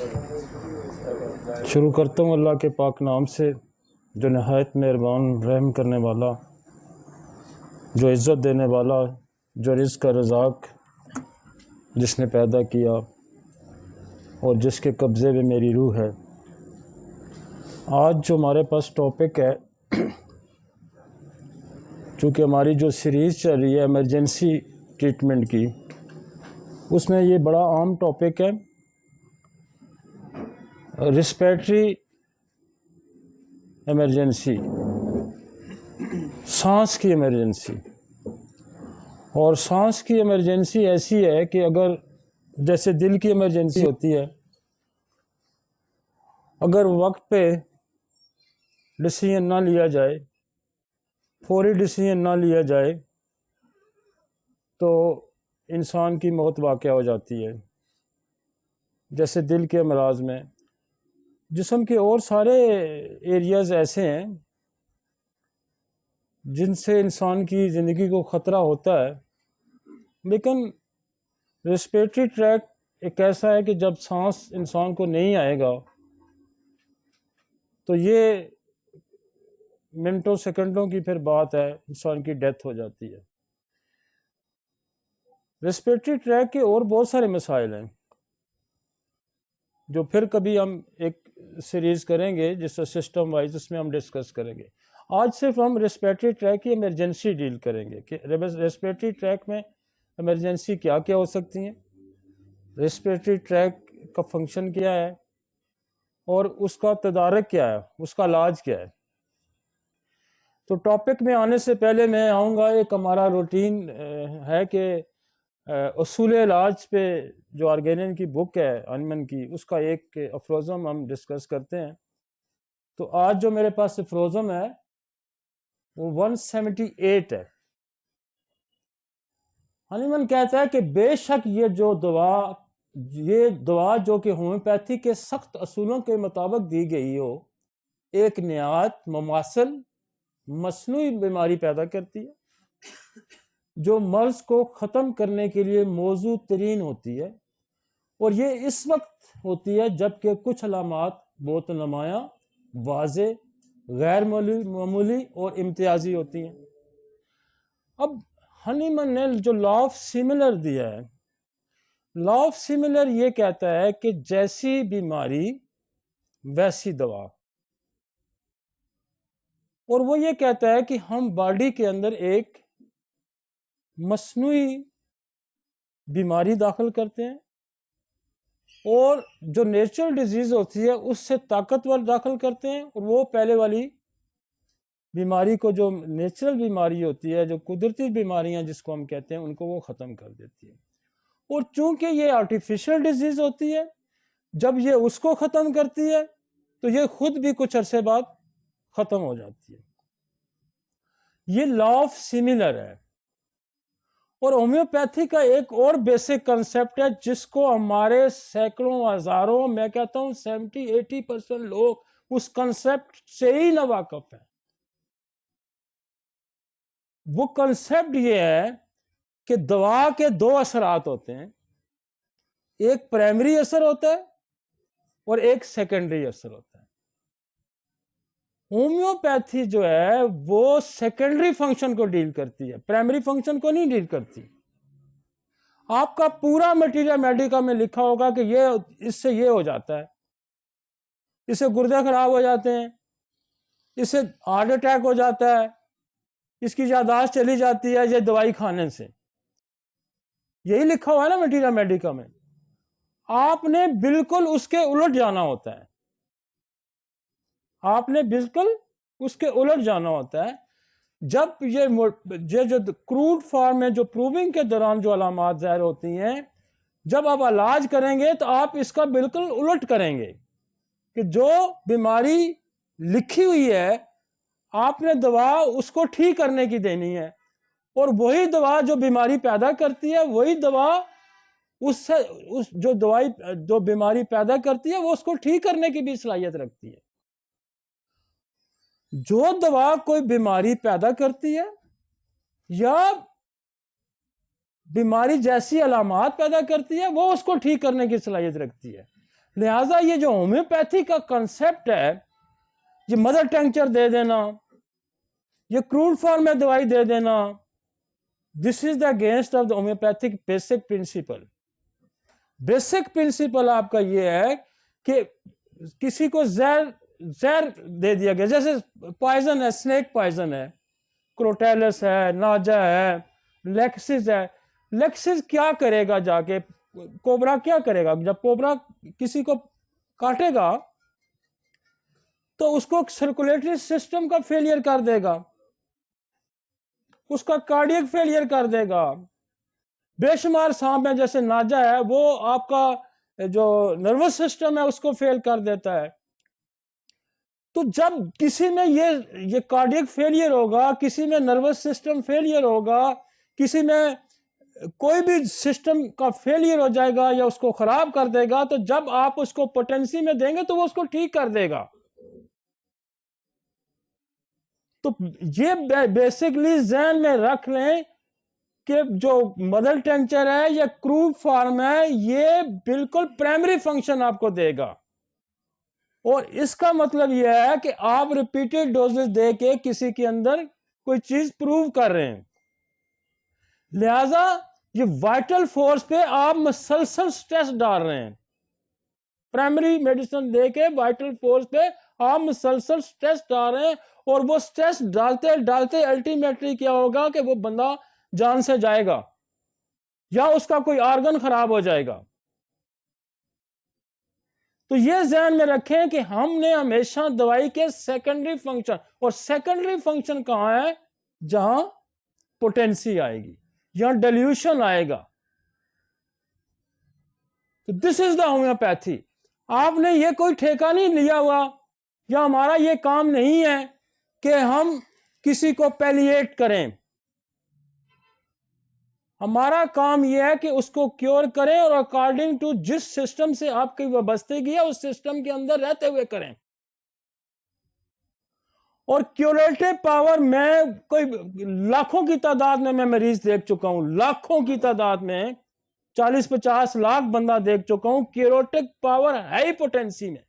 शुरू करता हूँ अल्लाह के पाक नाम से, जो नहायत मेहरबान रहम करने वाला, जो इज़्ज़त देने वाला, जो रिज़्क़ का रज़ाक, जिसने पैदा किया और जिसके कब्ज़े में मेरी रूह है। आज जो हमारे पास टॉपिक है, चूँकि हमारी जो सीरीज़ चल रही है इमरजेंसी ट्रीटमेंट की, उसमें ये बड़ा आम टॉपिक है, रिस्पिरेटरी इमरजेंसी, सांस की इमरजेंसी। और सांस की इमरजेंसी ऐसी है कि अगर जैसे दिल की इमरजेंसी होती है, अगर वक्त पे डिसीजन ना लिया जाए, फौरी डिसीजन ना लिया जाए, तो इंसान की मौत वाक़या हो जाती है। जैसे दिल के अमराज में, जिस्म के और सारे एरियाज़ ऐसे हैं जिनसे इंसान की ज़िंदगी को ख़तरा होता है, लेकिन रेस्पिरेटरी ट्रैक एक ऐसा है कि जब सांस इंसान को नहीं आएगा तो ये मिनटों सेकंडों की फिर बात है, इंसान की डेथ हो जाती है। रेस्पिरेटरी ट्रैक के और बहुत सारे मसाइल हैं जो फिर कभी हम एक सीरीज़ करेंगे जिससे सिस्टम वाइज, उसमें हम डिस्कस करेंगे। आज सिर्फ हम रेस्पिरेटरी ट्रैक की इमरजेंसी डील करेंगे कि रेस्पिरेटरी ट्रैक में इमरजेंसी क्या क्या हो सकती हैं, रेस्पिरेटरी ट्रैक का फंक्शन क्या है और उसका तदारक क्या है, उसका इलाज क्या है। तो टॉपिक में आने से पहले मैं आऊँगा, एक हमारा रूटीन है कि उसूल इलाज पे जो ऑर्गेनियन की बुक है हनीमन की, उसका एक अफरोज़म हम डिस्कस करते हैं। तो आज जो मेरे पास अफरोज़म है वो 178 है। हनीमन कहता है कि बेशक ये दवा जो कि होम्योपैथी के सख्त असूलों के मुताबिक दी गई हो, एक निहायत मुमासिल मसनूई बीमारी पैदा करती है जो मर्ज को ख़त्म करने के लिए मौजूद तरीन होती है। और ये इस वक्त होती है जबकि कुछ अलामात बहुत नुमायाँ, वाज़े, गैर मामूली और इम्तियाजी होती हैं। अब हनीमन ने जो लॉ ऑफ सिमिलर दिया है, लॉ ऑफ सिमिलर ये कहता है कि जैसी बीमारी वैसी दवा। और वो ये कहता है कि हम बॉडी के अंदर एक मसनूई बीमारी दाखिल करते हैं और जो नेचुरल डिजीज होती है उससे ताकतवर दाखिल करते हैं, और वो पहले वाली बीमारी को, जो नेचुरल बीमारी होती है, जो कुदरती बीमारियां जिसको हम कहते हैं, उनको वो ख़त्म कर देती है। और चूंकि ये आर्टिफिशियल डिजीज होती है, जब ये उसको ख़त्म करती है तो ये खुद भी कुछ अरसे बाद ख़त्म हो जाती है। ये लॉ ऑफ सिमिलर है। और होम्योपैथी का एक और बेसिक कंसेप्ट है जिसको हमारे सैकड़ों हजारों, मैं कहता हूं 70-80% लोग उस कंसेप्ट से ही नावाकिफ है। वो कंसेप्ट ये है कि दवा के दो असरात होते हैं, एक प्राइमरी असर होता है और एक सेकेंडरी असर होता है। होम्योपैथी जो है वो सेकेंडरी फंक्शन को डील करती है, प्राइमरी फंक्शन को नहीं डील करती। आपका पूरा मटीरियल मेडिका में लिखा होगा कि ये इससे ये हो जाता है, इससे गुर्दे खराब हो जाते हैं, इससे हार्ट अटैक हो जाता है, इसकी याददाश्त चली जाती है ये दवाई खाने से। यही लिखा हुआ है ना मटीरियल मेडिका में। आपने बिल्कुल उसके उलट जाना होता है, आपने बिल्कुल उसके उलट जाना होता है। जब ये जो क्रूड फॉर्म में जो प्रूविंग के दौरान जो अलामात ज़ाहिर होती हैं, जब आप इलाज करेंगे तो आप इसका बिल्कुल उलट करेंगे कि जो बीमारी लिखी हुई है आपने दवा उसको ठीक करने की देनी है, और वही दवा जो बीमारी पैदा करती है, वही दवा उससे जो दवाई जो बीमारी पैदा करती है वो उसको ठीक करने की भी सलाहियत रखती है। जो दवा कोई बीमारी पैदा करती है या बीमारी जैसी अलामात पैदा करती है, वो उसको ठीक करने की सलाहियत रखती है। लिहाजा ये जो होम्योपैथी का कंसेप्ट है, ये मदर टिंचर दे देना, ये क्रूड फॉर्म में दवाई दे देना, this is the against of the homeopathic basic principle. Basic principle आपका ये है कि किसी को जहर जहर दे दिया गया, जैसे पॉइजन है, स्नेक पॉइजन है, क्रोटेलस है, नाजा है, लेक्सिस है। लेक्सिस क्या करेगा जाके, कोबरा क्या करेगा? जब कोबरा किसी को काटेगा तो उसको सर्कुलेटरी सिस्टम का फेलियर कर देगा, उसका कार्डियक फेलियर कर देगा। बेशुमार सांप है, जैसे नाजा है, वो आपका जो नर्वस सिस्टम है उसको फेल कर देता है। तो जब किसी में ये कार्डियक फेलियर होगा, किसी में नर्वस सिस्टम फेलियर होगा, किसी में कोई भी सिस्टम का फेलियर हो जाएगा या उसको खराब कर देगा, तो जब आप उसको पोटेंसी में देंगे तो वो उसको ठीक कर देगा। तो ये बेसिकली जहन में रख लें कि जो मदर टिंचर है या क्रूड फॉर्म है, ये बिल्कुल प्राइमरी फंक्शन आपको देगा। और इसका मतलब यह है कि आप रिपीटेड डोजेस दे के किसी के अंदर कोई चीज प्रूव कर रहे हैं। लिहाजा ये वाइटल फोर्स पे आप मसलसल स्ट्रेस डाल रहे हैं। प्राइमरी मेडिसिन दे के वाइटल फोर्स पे आप मसलसल स्ट्रेस डाल रहे हैं, और वो स्ट्रेस डालते डालते अल्टीमेटली क्या होगा कि वो बंदा जान से जाएगा या उसका कोई ऑर्गन खराब हो जाएगा। तो ये ध्यान में रखें कि हमने हमेशा दवाई के सेकेंडरी फंक्शन, और सेकेंडरी फंक्शन कहां है? जहां पोटेंसी आएगी या डिल्यूशन आएगा। तो दिस इज द होम्योपैथी। आपने ये कोई ठेका नहीं लिया हुआ, या हमारा ये काम नहीं है कि हम किसी को पैलिएट करें। हमारा काम यह है कि उसको क्योर करें, और अकॉर्डिंग टू जिस सिस्टम से आपकी वाबस्तगी है उस सिस्टम के अंदर रहते हुए करें। और क्यूरेटिव पावर, मैं कोई लाखों की तादाद में मैं मरीज देख चुका हूं, लाखों की तादाद में 40-50 लाख बंदा देख चुका हूं। क्यूरेटिव पावर है ही पोटेंसी में।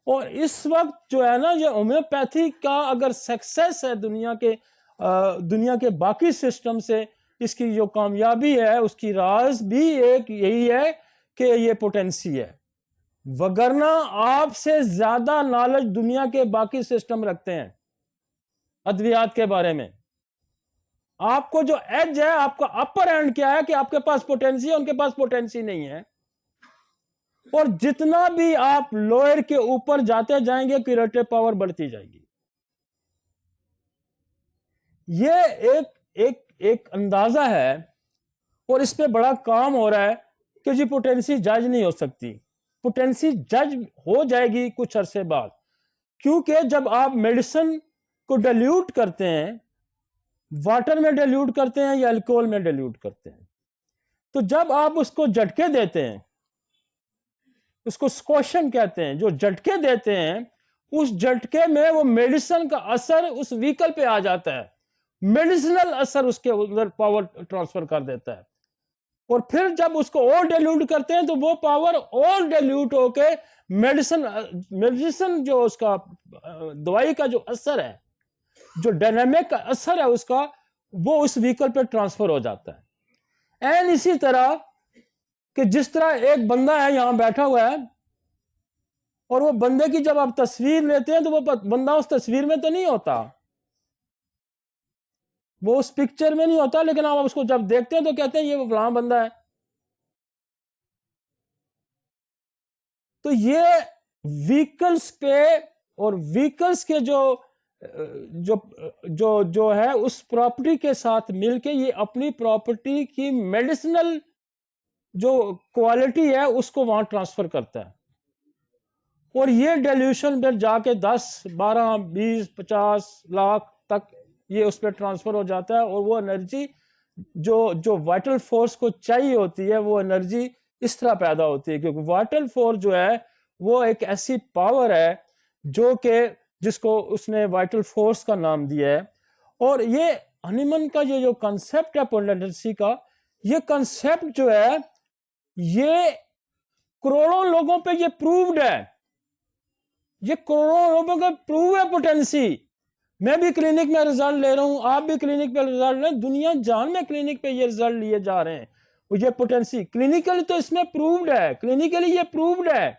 और इस वक्त जो है ना, ये होम्योपैथी का अगर सक्सेस है दुनिया के बाकी सिस्टम से, इसकी जो कामयाबी है उसकी राज भी एक यही है कि ये पोटेंसी है। वगरना आपसे ज्यादा नॉलेज दुनिया के बाकी सिस्टम रखते हैं अद्वियात के बारे में। आपको जो एज है, आपका अपर एंड क्या है कि आपके पास पोटेंसी है, उनके पास पोटेंसी नहीं है। और जितना भी आप लोअर के ऊपर जाते जाएंगे, क्यूरेटिव पावर बढ़ती जाएगी। ये एक अंदाजा है, और इस पे बड़ा काम हो रहा है कि जी पोटेंसी जज नहीं हो सकती। पोटेंसी जज हो जाएगी कुछ अरसे बाद, क्योंकि जब आप मेडिसिन को डाइल्यूट करते हैं, वाटर में डाइल्यूट करते हैं या अल्कोहल में डाइल्यूट करते हैं, तो जब आप उसको झटके देते हैं, उसको स्क्वॉशिंग कहते हैं, जो झटके देते हैं, उस झटके में वो मेडिसिन का असर उस व्हीकल पे आ जाता है, मेडिसिनल असर उसके अंदर पावर ट्रांसफर कर देता है। और फिर जब उसको और डाइल्यूट करते हैं तो वो पावर और डाइल्यूट होके मेडिसिन जो उसका दवाई का जो असर है, जो डायनामिक असर है उसका, वो उस व्हीकल पे ट्रांसफर हो जाता है। एंड इसी तरह कि जिस तरह एक बंदा है यहां बैठा हुआ है, और वो बंदे की जब आप तस्वीर लेते हैं तो वो बंदा उस तस्वीर में तो नहीं होता, वो उस पिक्चर में नहीं होता, लेकिन आप उसको जब देखते हैं तो कहते हैं ये वो फलाना बंदा है। तो ये व्हीकल्स पे और व्हीकल्स के जो जो जो जो है उस प्रॉपर्टी के साथ मिलके ये अपनी प्रॉपर्टी की मेडिसिनल जो क्वालिटी है उसको वहां ट्रांसफर करता है। और ये डाइल्यूशन में जाके 10, 12, 20, 50 लाख तक ये उस पर ट्रांसफर हो जाता है। और वो एनर्जी जो वाइटल फोर्स को चाहिए होती है, वो एनर्जी इस तरह पैदा होती है, क्योंकि वाइटल फोर्स जो है वो एक ऐसी पावर है जो कि जिसको उसने वाइटल फोर्स का नाम दिया है। और ये हनीमन का ये जो कंसेप्ट है पोटेंसी का, ये कंसेप्ट जो है ये करोड़ों लोगों पे ये प्रूव्ड है, ये करोड़ों लोगों का प्रूव है पोटेंसी। मैं भी क्लिनिक में रिजल्ट ले रहा हूं, आप भी क्लिनिक पे रिजल्ट ले, दुनिया जान में क्लिनिक पे ये रिजल्ट लिए जा रहे हैं। ये पोटेंसी क्लिनिकली तो इसमें प्रूव्ड है, क्लिनिकली ये प्रूव्ड है,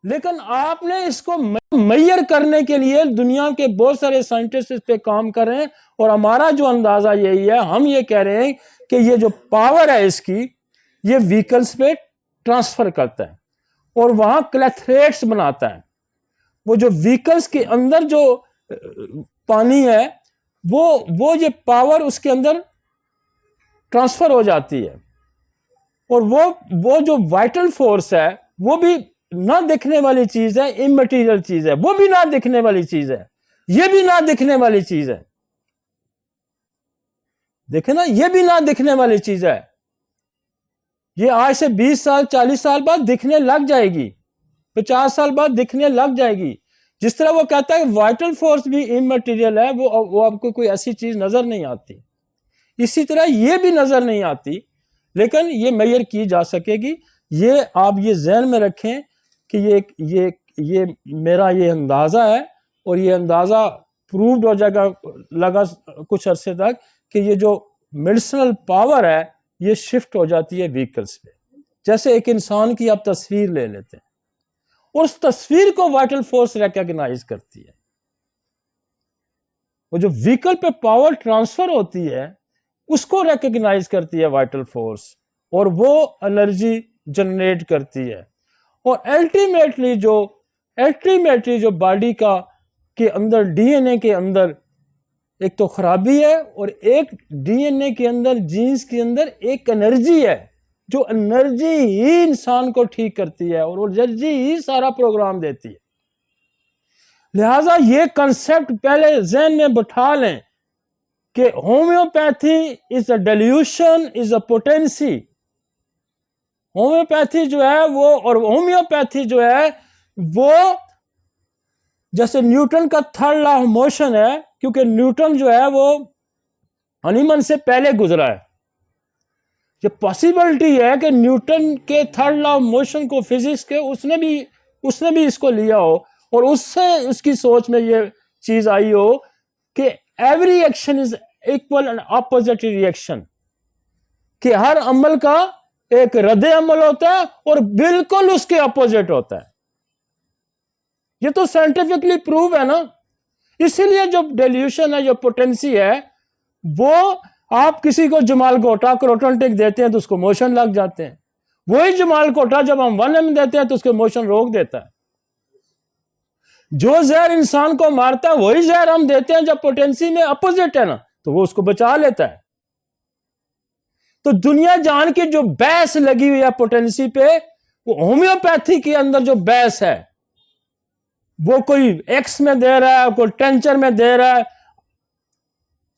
लेकिन आपने इसको मेजर करने के लिए दुनिया के बहुत सारे साइंटिस्ट इस पे काम कर रहे हैं। और हमारा जो अंदाजा यही है, हम ये कह रहे हैं कि ये जो पावर है इसकी, ये व्हीकल्स पे ट्रांसफर करता है और वहां क्लैथरेट्स बनाता है। वो जो व्हीकल्स के अंदर जो पानी है, वो ये पावर उसके अंदर ट्रांसफर हो जाती है। और वो जो वाइटल फोर्स है, वो भी ना दिखने वाली चीज है, इमटेरियल चीज है, वो भी ना दिखने वाली चीज है, ये भी ना दिखने वाली चीज है। देखे ना, ये भी ना दिखने वाली चीज है। ये आज से 20 साल 40 साल बाद दिखने लग जाएगी, 50 साल बाद दिखने लग जाएगी। जिस तरह वो कहता है वाइटल फोर्स भी इमटेरियल है, वो आपको कोई ऐसी चीज नजर नहीं आती, इसी तरह ये भी नजर नहीं आती, लेकिन ये मेजर की जा सकेगी। ये आप ये जहन में रखें कि ये मेरा ये अंदाजा है, और ये अंदाजा प्रूव्ड हो जाएगा लगा कुछ अरसे तक कि ये जो मेडिसिनल पावर है ये शिफ्ट हो जाती है व्हीकल्स पे। जैसे एक इंसान की आप तस्वीर ले लेते हैं, और उस तस्वीर को वाइटल फोर्स रिकॉग्नाइज करती है। वो जो व्हीकल पे पावर ट्रांसफर होती है उसको रिकॉग्नाइज करती है वाइटल फोर्स, और वो एनर्जी जनरेट करती है। और अल्टीमेटली जो बॉडी के अंदर डीएनए के अंदर एक तो खराबी है, और एक डीएनए के अंदर जीन्स के अंदर एक एनर्जी है, जो एनर्जी ही इंसान को ठीक करती है, और वो एनर्जी ही सारा प्रोग्राम देती है। लिहाजा ये कंसेप्ट पहले जहन में बैठा लें कि homeopathy is a dilution, is a potency. Homeopathy जो है वो, और होम्योपैथी जो है वो जैसे न्यूटन का थर्ड लॉ ऑफ मोशन है, क्योंकि न्यूटन जो है वो हनीमन से पहले गुजरा है। ये पॉसिबिलिटी है कि न्यूटन के थर्ड लॉ ऑफ मोशन को फिजिक्स के उसने भी इसको लिया हो, और उससे उसकी सोच में ये चीज आई हो कि every action is equal and opposite reaction, कि हर अमल का एक रद्द अमल होता है और बिल्कुल उसके अपोजिट होता है। ये तो साइंटिफिकली प्रूव है ना। इसीलिए जो डेल्यूशन है, जो पोटेंसी है, वो आप किसी को जमाल कोटा क्रोटोनटिक देते हैं तो उसको मोशन लग जाते हैं, वही जमाल कोटा जब हम 1 ml देते हैं तो उसके मोशन रोक देता है। जो जहर इंसान को मारता है वही जहर हम देते हैं जब पोटेंसी में अपोजिट है ना, तो वो उसको बचा लेता है। तो दुनिया जान की जो बहस लगी हुई है पोटेंसी पे, वो होम्योपैथी के अंदर जो बहस है, वो कोई एक्स में दे रहा है, कोई टेंचर में दे रहा है।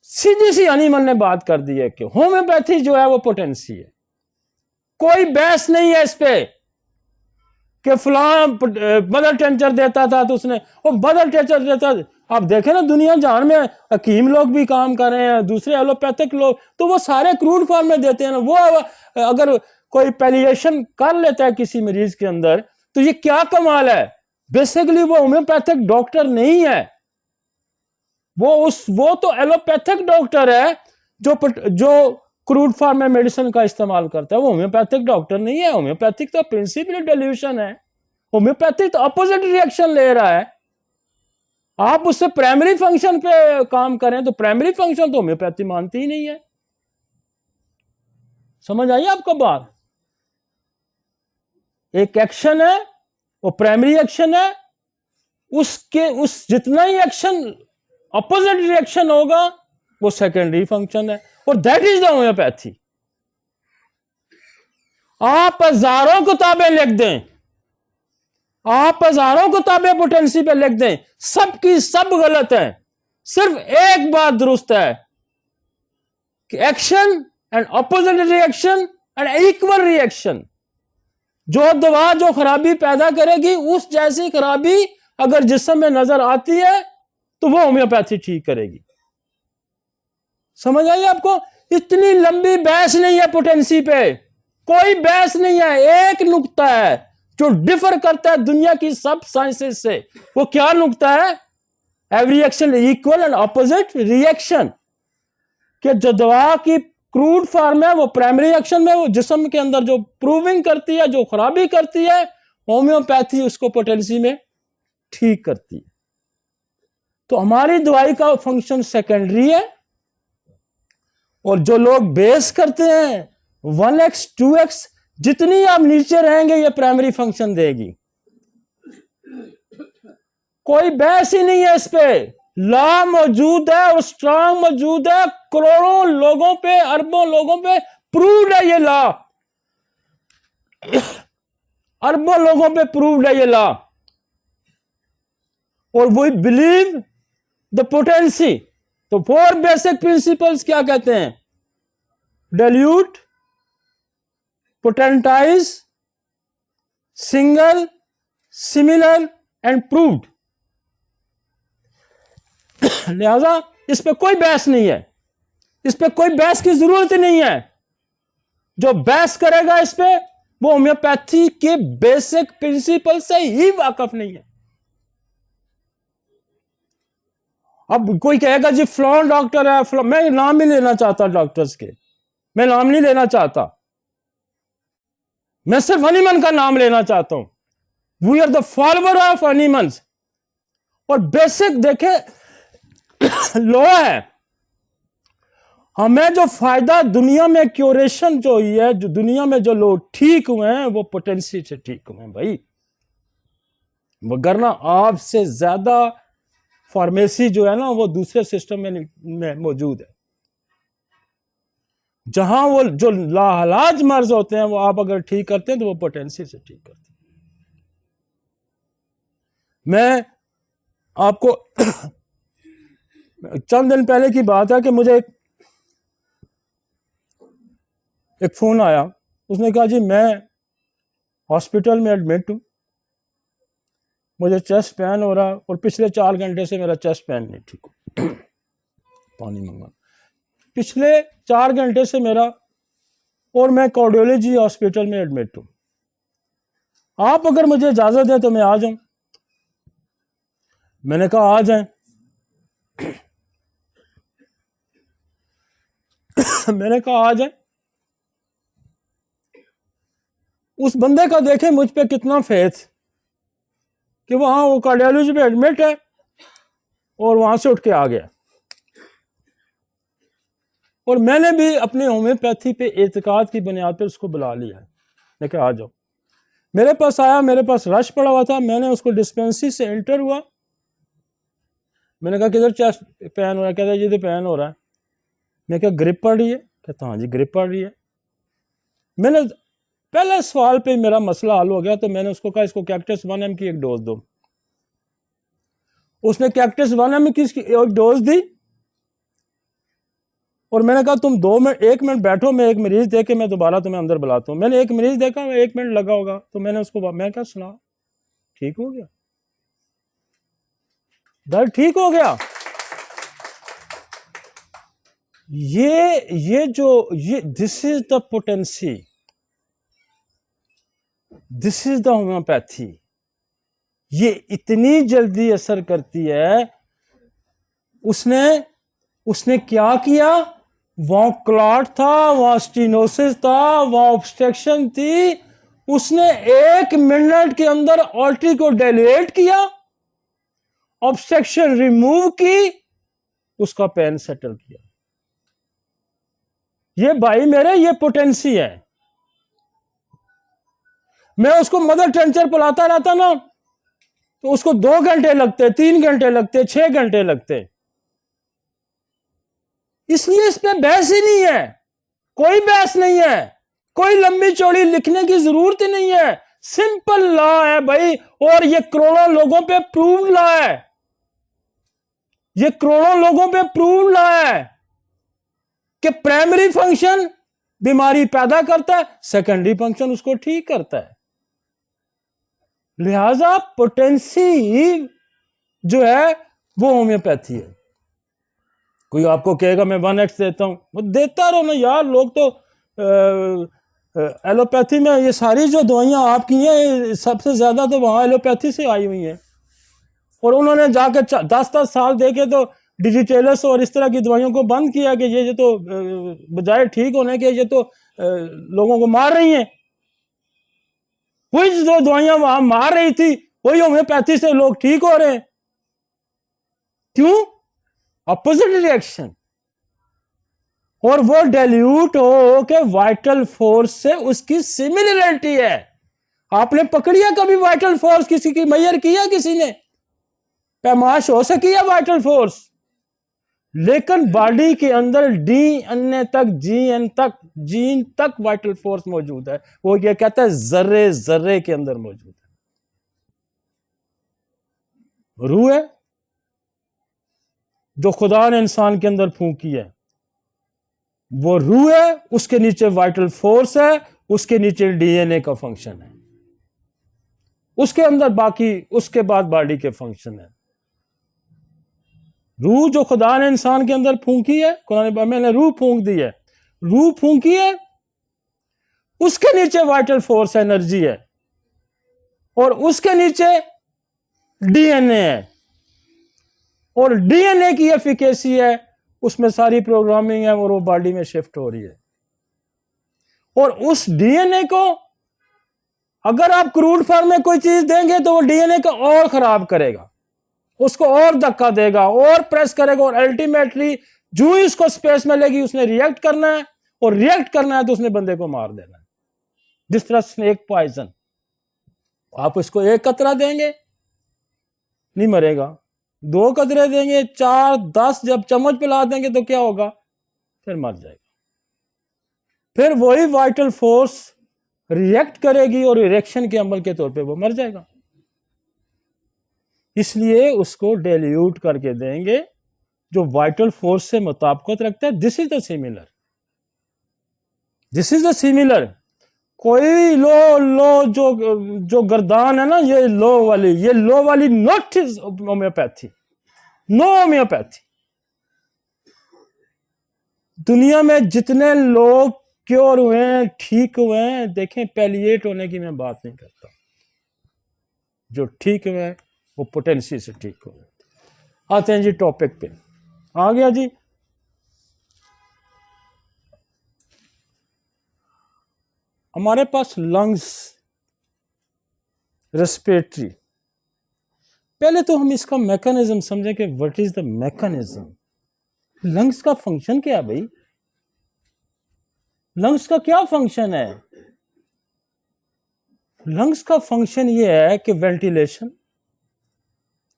सीधी सी हनीमन ने बात कर दी है कि होम्योपैथी जो है वो पोटेंसी है। कोई बहस नहीं है इस पे कि फलां बदल टेंचर देता था तो उसने वो बदल टेंचर देता। आप देखें ना, दुनिया जान में हकीम लोग भी काम कर रहे हैं, दूसरे एलोपैथिक लोग, तो वो सारे क्रूड फॉर्म में देते हैं ना। वो अगर कोई पैलिएशन कर लेता है किसी मरीज के अंदर, तो ये क्या कमाल है। बेसिकली वो होम्योपैथिक डॉक्टर नहीं है, वो तो एलोपैथिक डॉक्टर है जो क्रूड फॉर्म में मेडिसिन का इस्तेमाल करता है। वो होम्योपैथिक डॉक्टर नहीं है। होम्योपैथिक तो प्रिंसिपल डेल्यूशन है, होम्योपैथिक तो अपोजिट रिएक्शन ले रहा है। आप उससे प्राइमरी फंक्शन पे काम करें तो प्राइमरी फंक्शन तो होम्योपैथी मानती ही नहीं है। समझ आई आपको बात। एक एक्शन है वो प्राइमरी एक्शन है, उस जितना ही एक्शन अपोजिट रिएक्शन होगा वो सेकेंडरी फंक्शन है, और दैट इज द होम्योपैथी। आप हजारों किताबें लिख दें, आप हजारों किताबें पोटेंसी पे लिख दें, सबकी सब गलत है। सिर्फ एक बात दुरुस्त है कि action and opposite reaction and equal reaction. जो दवा जो खराबी पैदा करेगी, उस जैसी खराबी अगर जिस्म में नजर आती है तो वो होम्योपैथी ठीक करेगी। समझ आई आपको। इतनी लंबी बहस नहीं है पोटेंसी पे, कोई बहस नहीं है। एक नुक्ता है जो डिफर करता है दुनिया की सब साइंसेस से। वो क्या नुक्ता है? Every action equal and opposite reaction. कि जो दवा की क्रूड फॉर्म है वो प्राइमरी एक्शन में, वो जिस्म के अंदर जो प्रूविंग करती है, जो खराबी करती है, होम्योपैथी उसको पोटेंसी में ठीक करती है। तो हमारी दवाई का फंक्शन सेकेंडरी है, और जो लोग बेस करते हैं 1x 2x, जितनी आप नीचे रहेंगे ये प्राइमरी फंक्शन देगी। कोई बहस ही नहीं है इस पे। लॉ मौजूद है और स्ट्रांग मौजूद है, करोड़ों लोगों पे, अरबों लोगों पे प्रूव्ड है ये लॉ। अरबों लोगों पे प्रूव्ड है ये लॉ। और वी बिलीव द पोटेंसी। तो 4 बेसिक प्रिंसिपल्स क्या कहते हैं? Dilute, potentise, single, similar and proved. लिहाजा इस पे कोई बहस नहीं है, इस पे कोई बहस की जरूरत ही नहीं है। जो बहस करेगा इस पे वो होम्योपैथी के बेसिक प्रिंसिपल से ही वाकफ नहीं है। अब कोई कहेगा जी फलां डॉक्टर है, मैं नाम नहीं लेना चाहता डॉक्टर्स के, मैं नाम नहीं लेना चाहता, मैं सिर्फ हनीमन का नाम लेना चाहता हूं। We are the follower of Hahnemann. और बेसिक देखे लॉ है, हमें जो फायदा दुनिया में क्यूरेशन जो हुई है, जो दुनिया में जो लोग ठीक हुए हैं वो पोटेंसी से ठीक हुए हैं भाई। वरना आपसे ज्यादा फार्मेसी जो है ना वो दूसरे सिस्टम में मौजूद है, जहां वो जो लाइलाज मर्ज होते हैं वो आप अगर ठीक करते हैं तो वो पोटेंसी से ठीक करते हैं। मैं आपको चंद दिन पहले की बात है कि मुझे एक फोन आया, उसने कहा जी मैं हॉस्पिटल में एडमिट हूं, मुझे चेस्ट पेन हो रहा और पिछले 4 घंटे से मेरा चेस्ट पेन नहीं ठीक हो। पानी मंगा, पिछले 4 घंटे से मेरा, और मैं कार्डियोलॉजी हॉस्पिटल में एडमिट हूं, आप अगर मुझे इजाजत दें तो मैं आ जाऊं। मैंने कहा आ जाएं। मैंने कहा आ जाए। उस बंदे का देखें मुझ पे कितना फेथ कि वहां वो कार्डियोलॉजी में एडमिट है और वहां से उठ के आ गया। और मैंने भी अपने होम्योपैथी पे एतकाद की बुनियाद पर उसको बुला लिया। मैं कहा आ जाओ। मेरे पास आया, मेरे पास रश पड़ा हुआ था, मैंने उसको डिस्पेंसरी से एंटर हुआ। मैंने कहा किधर चेस्ट पेन हो रहा है? कहता है ये पेन हो रहा है। मैं क्या ग्रिप पड़ रही है? कहता हाँ जी ग्रिप पड़ रही है। मैंने पहले सवाल पे मेरा मसला हल हो गया, तो मैंने उसको कहा इसको कैक्टस 1M की एक डोज दो। उसने कैक्टस 1M की एक डोज दी और मैंने कहा तुम 1 मिनट बैठो, मैं एक मरीज देख के मैं दोबारा तुम्हें अंदर बुलाता हूँ। मैंने एक मरीज देखा, 1 मिनट लगा होगा, तो मैंने उसको, मैं क्या सुना, ठीक हो गया, दर्द ठीक हो गया। ये this is the potency, this is the homeopathy. ये इतनी जल्दी असर करती है। उसने क्या किया? वहां क्लॉट था, वहां स्टीनोसिस था, वहां ऑब्स्ट्रक्शन थी, उसने 1 मिनट के अंदर आर्टरी को डायलेट किया, ऑब्स्ट्रक्शन रिमूव की, उसका पेन सेटल किया। ये भाई मेरे, ये पोटेंसी है। मैं उसको मदर टेंचर पिलाता रहता ना तो उसको 2 घंटे लगते, 3 घंटे लगते, 6 घंटे लगते। इसलिए इस पे बहस ही नहीं है, कोई बहस नहीं है, कोई लंबी चौड़ी लिखने की जरूरत ही नहीं है। सिंपल लॉ है भाई, और ये करोड़ों लोगों पे प्रूव लॉ है। ये करोड़ों लोगों पे प्रूव लॉ है कि प्राइमरी फंक्शन बीमारी पैदा करता है, सेकेंडरी फंक्शन उसको ठीक करता है। लिहाजा पोटेंसी जो है वो होम्योपैथी है। कोई आपको कहेगा मैं 1x देता हूं, वो देता रहो ना यार। लोग तो एलोपैथी में ये सारी जो दवाइयाँ आपकी हैं सबसे ज़्यादा तो वहाँ एलोपैथी से आई हुई हैं, और उन्होंने जाकर 10-10 साल देखे तो डिजिटेलस और इस तरह की दवाइयों को बंद किया कि ये तो बजाय ठीक होने के ये तो लोगों को मार रही हैं। वही जो दवाइयाँ वहां मार रही थी वही होम्योपैथी से लोग ठीक हो रहे हैं। क्यों? Opposite reaction. और वो डाइल्यूट हो के वाइटल फोर्स से उसकी सिमिलरिटी है। आपने पकड़िया कभी वाइटल फोर्स किसी की? मेजर किया किसी ने? पैमाश हो सकी है वाइटल फोर्स, लेकिन बॉडी के अंदर डीएनए तक जीन तक वाइटल फोर्स मौजूद है। वो ये कहता है जर्रे जर्रे के अंदर मौजूद है। रूह है जो खुदा ने इंसान के अंदर फूंकी है, वो रूह है, उसके नीचे वाइटल फोर्स है, उसके नीचे डीएनए का फंक्शन है, उसके अंदर बाकी उसके बाद बॉडी के फंक्शन है। रूह जो खुदा ने इंसान के अंदर फूंकी है, खुदा ने मैंने रूह फूंक दी है, रूह फूंकी है, उसके नीचे वाइटल फोर्स एनर्जी है, और उसके नीचे डीएनए है, और डीएनए की एफिकेसी है, उसमें सारी प्रोग्रामिंग है और वो बॉडी में शिफ्ट हो रही है। और उस डीएनए को अगर आप क्रूड फॉर्म में कोई चीज देंगे तो वो डीएनए को और खराब करेगा, उसको और धक्का देगा और प्रेस करेगा, और अल्टीमेटली जो ही उसको स्पेस मिलेगी उसने रिएक्ट करना है, और रिएक्ट करना है तो उसने बंदे को मार देना है। जिस तरह स्नेक पॉइजन, आप उसको 1 कतरा देंगे नहीं मरेगा, 2 कतरे देंगे, 4, 10, जब चम्मच पिला देंगे तो क्या होगा? फिर मर जाएगा। फिर वही वाइटल फोर्स रिएक्ट करेगी और रिएक्शन के अमल के तौर पे वो मर जाएगा। इसलिए उसको डाइल्यूट करके देंगे जो वाइटल फोर्स से मुताबिकत रखता है। This is the similar, this is the similar. कोई लो जो गर्दान है ना, ये लो वाली not is homeopathy, no homeopathy. दुनिया में जितने लोग क्योर हुए हैं, ठीक हुए हैं, देखें, पैलिएट होने की मैं बात नहीं करता, जो ठीक हुए हैं वो पोटेंसी से ठीक हुए। आते हैं जी टॉपिक पे, आ गया जी। हमारे पास लंग्स, रेस्पिरेटरी, पहले तो हम इसका मैकेनिज्म समझें कि what is the mechanism. Lungs का फंक्शन क्या है भाई? लंग्स का क्या फंक्शन है? लंग्स का फंक्शन ये है कि वेंटिलेशन,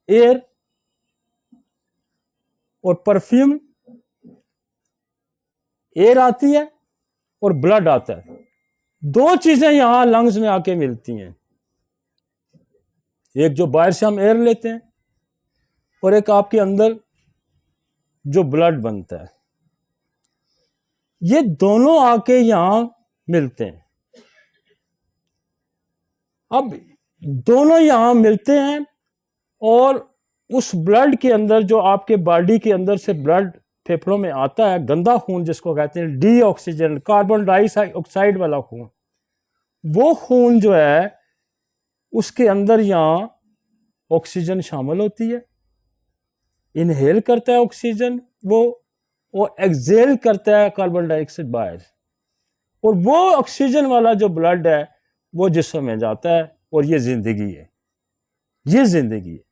एयर और परफ्यूम, एयर आती है और ब्लड आता है, 2 चीजें यहां लंग्स में आके मिलती हैं। एक जो बाहर से हम एयर लेते हैं, और एक आपके अंदर जो ब्लड बनता है, ये दोनों आके यहां मिलते हैं। अब दोनों यहां मिलते हैं, और उस ब्लड के अंदर जो आपके बॉडी के अंदर से ब्लड फेफड़ों में आता है, गंदा खून जिसको कहते हैं, डीऑक्सीजन, कार्बन डाइऑक्साइड वाला खून, वो खून जो है उसके अंदर यहां ऑक्सीजन शामिल होती है, इनहेल करता है ऑक्सीजन वो एक्सेल करता है कार्बन डाइऑक्साइड बाहर, और वो ऑक्सीजन वाला जो ब्लड है वो जिस्म में जाता है, और ये जिंदगी है, ये जिंदगी है।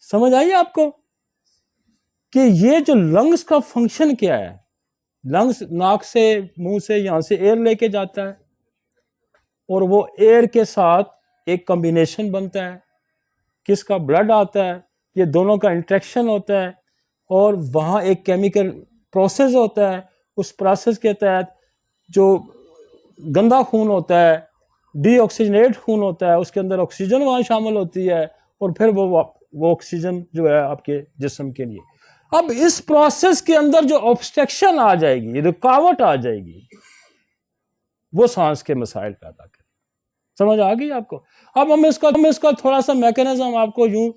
समझ आई आपको कि ये जो लंग्स का फंक्शन क्या है? लंग्स नाक से, मुंह से, यहां से एयर लेके जाता है, और वो एयर के साथ एक कॉम्बिनेशन बनता है, किसका? ब्लड आता है, ये दोनों का इंट्रैक्शन होता है, और वहाँ एक केमिकल प्रोसेस होता है। उस प्रोसेस के तहत जो गंदा खून होता है, डीऑक्सीजनेट खून होता है, उसके अंदर ऑक्सीजन वहाँ शामिल होती है, और फिर वो ऑक्सीजन जो है आपके जिस्म के लिए। अब इस प्रोसेस के अंदर जो ऑब्स्ट्रक्शन आ जाएगी, रुकावट आ जाएगी, वो सांस के मसाइल पैदा करेगी। समझ आ गई आपको? अब हम इसका थोड़ा सा मैकेनिज्म आपको यूं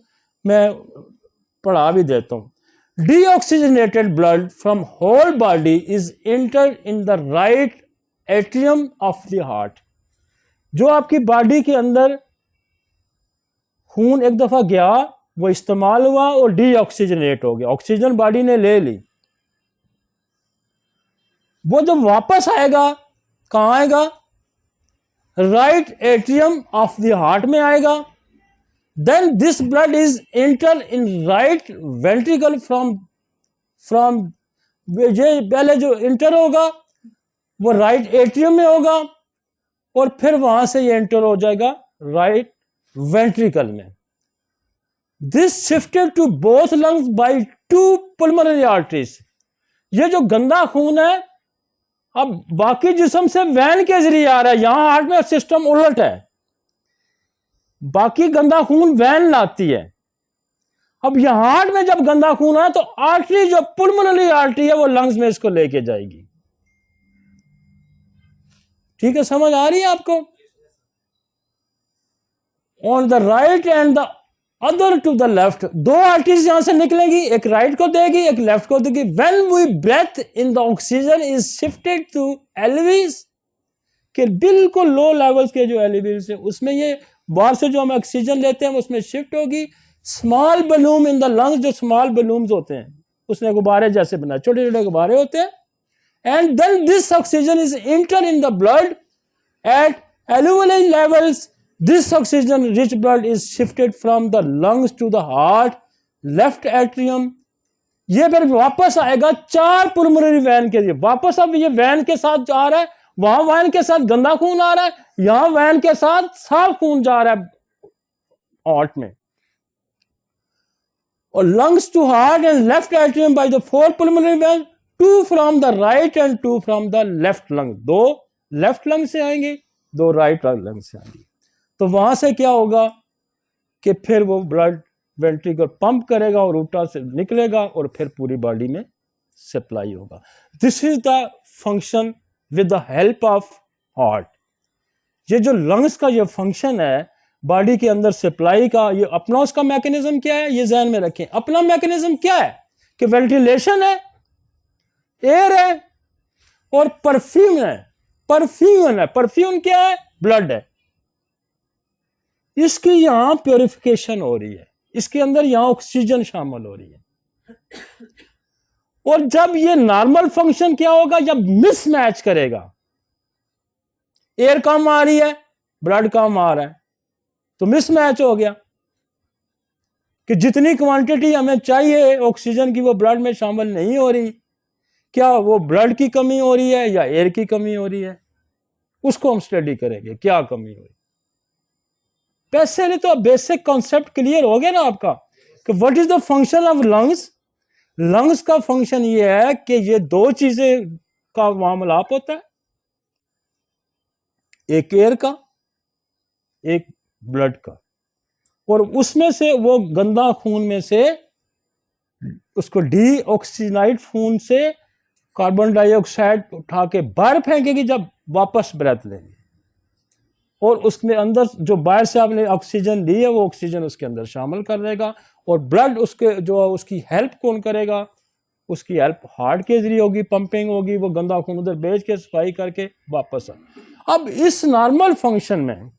मैं पढ़ा भी देता हूं। Deoxygenated blood from whole body is entered in the right atrium of the heart. जो आपकी बॉडी के अंदर खून एक दफा गया, वो इस्तेमाल हुआ और डीऑक्सीजनेट हो गया, ऑक्सीजन बॉडी ने ले ली, वो जब वापस आएगा कहां आएगा? Right atrium of the heart में आएगा। Then this blood is enter in right ventricle from ये पहले जो इंटर होगा वो राइट एट्रियम में होगा और फिर वहां से ये एंटर हो जाएगा राइट वेंट्रिकल में। This shifted to both lungs by 2 pulmonary arteries। ये जो गंदा खून है अब बाकी जिस्म से वैन के जरिए आ रहा है, यहां हार्ट में सिस्टम उलट है, बाकी गंदा खून वैन लाती है। अब यहां हार्ट में जब गंदा खून है तो आर्टरी जो पुल्मोनरी आर्टरी है वो लंग्स में इसको लेके जाएगी। ठीक है, समझ आ रही है आपको? On the right and the other to the left, 2 arteries यहां से निकलेगी, एक राइट को देगी एक लेफ्ट को देगी। When we breathe in the oxygen is shifted to alveoli, कि बिल्कुल लो लेवल्स के जो एल्विस है उसमें ये बाहर से जो हम ऑक्सीजन लेते हैं उसमें शिफ्ट होगी। Small balloon in the lungs, जो स्मॉल बलून्स होते हैं उसने गुब्बारे जैसे बनाए, छोटे छोटे गुब्बारे होते हैं। And then this oxygen is enter in the blood at alveoli levels. This oxygen rich blood is shifted from the lungs to the heart, left atrium। ये फिर वापस आएगा 4 पुल्मोनरी वैन के लिए वापस। अब ये वैन के साथ जा रहा है, वहां वैन के साथ गंदा खून आ रहा है, यहां वैन के साथ साफ खून जा रहा है हार्ट में। और lungs to heart and left atrium by the 4 pulmonary vein, 2 from the right and 2 from the left lung. 2 left lung से आएंगे, 2 राइट लंग से आएंगे। तो वहां से क्या होगा कि फिर वो ब्लड वेंट्रिकल पंप करेगा और ऊटा से निकलेगा और फिर पूरी बॉडी में सप्लाई होगा। This is the function with the help of heart. ये जो लंग्स का ये फंक्शन है बॉडी के अंदर सप्लाई का, ये अपना उसका मैकेनिज्म क्या है ये ध्यान में रखें। अपना मैकेनिज्म क्या है कि वेंटिलेशन है, एयर है और परफ्यूम है। परफ्यूम है, परफ्यूम क्या है? ब्लड है। इसकी यहां प्योरिफिकेशन हो रही है, इसके अंदर यहां ऑक्सीजन शामिल हो रही है। और जब ये नॉर्मल फंक्शन क्या होगा, जब मिसमैच करेगा, एयर कम आ रही है ब्लड कम आ रहा है तो मिसमैच हो गया कि जितनी क्वांटिटी हमें चाहिए ऑक्सीजन की वो ब्लड में शामिल नहीं हो रही। क्या वो ब्लड की कमी हो रही है या एयर की कमी हो रही है, उसको हम स्टडी करेंगे क्या कमी हो रही। पहले तो बेसिक कॉन्सेप्ट क्लियर हो गया ना आपका कि what is the function of lungs. Lungs का फंक्शन ये है कि ये 2 चीजें का मामलाप होता है, एक एयर का एक ब्लड का, और उसमें से वो गंदा खून में से उसको डीऑक्सीनाइड खून से कार्बन डाइऑक्साइड उठा के बाहर फेंकेगी जब वापस ब्रेथ लेंगे, और उसमें अंदर जो बाहर से आपने ऑक्सीजन ली है वो ऑक्सीजन उसके अंदर शामिल कर देगा। और ब्लड उसके जो उसकी हेल्प कौन करेगा, उसकी हेल्प हार्ट के जरिए होगी, पंपिंग होगी, वो गंदा खून उधर भेज के सफाई करके वापस आ। अब इस नॉर्मल फंक्शन में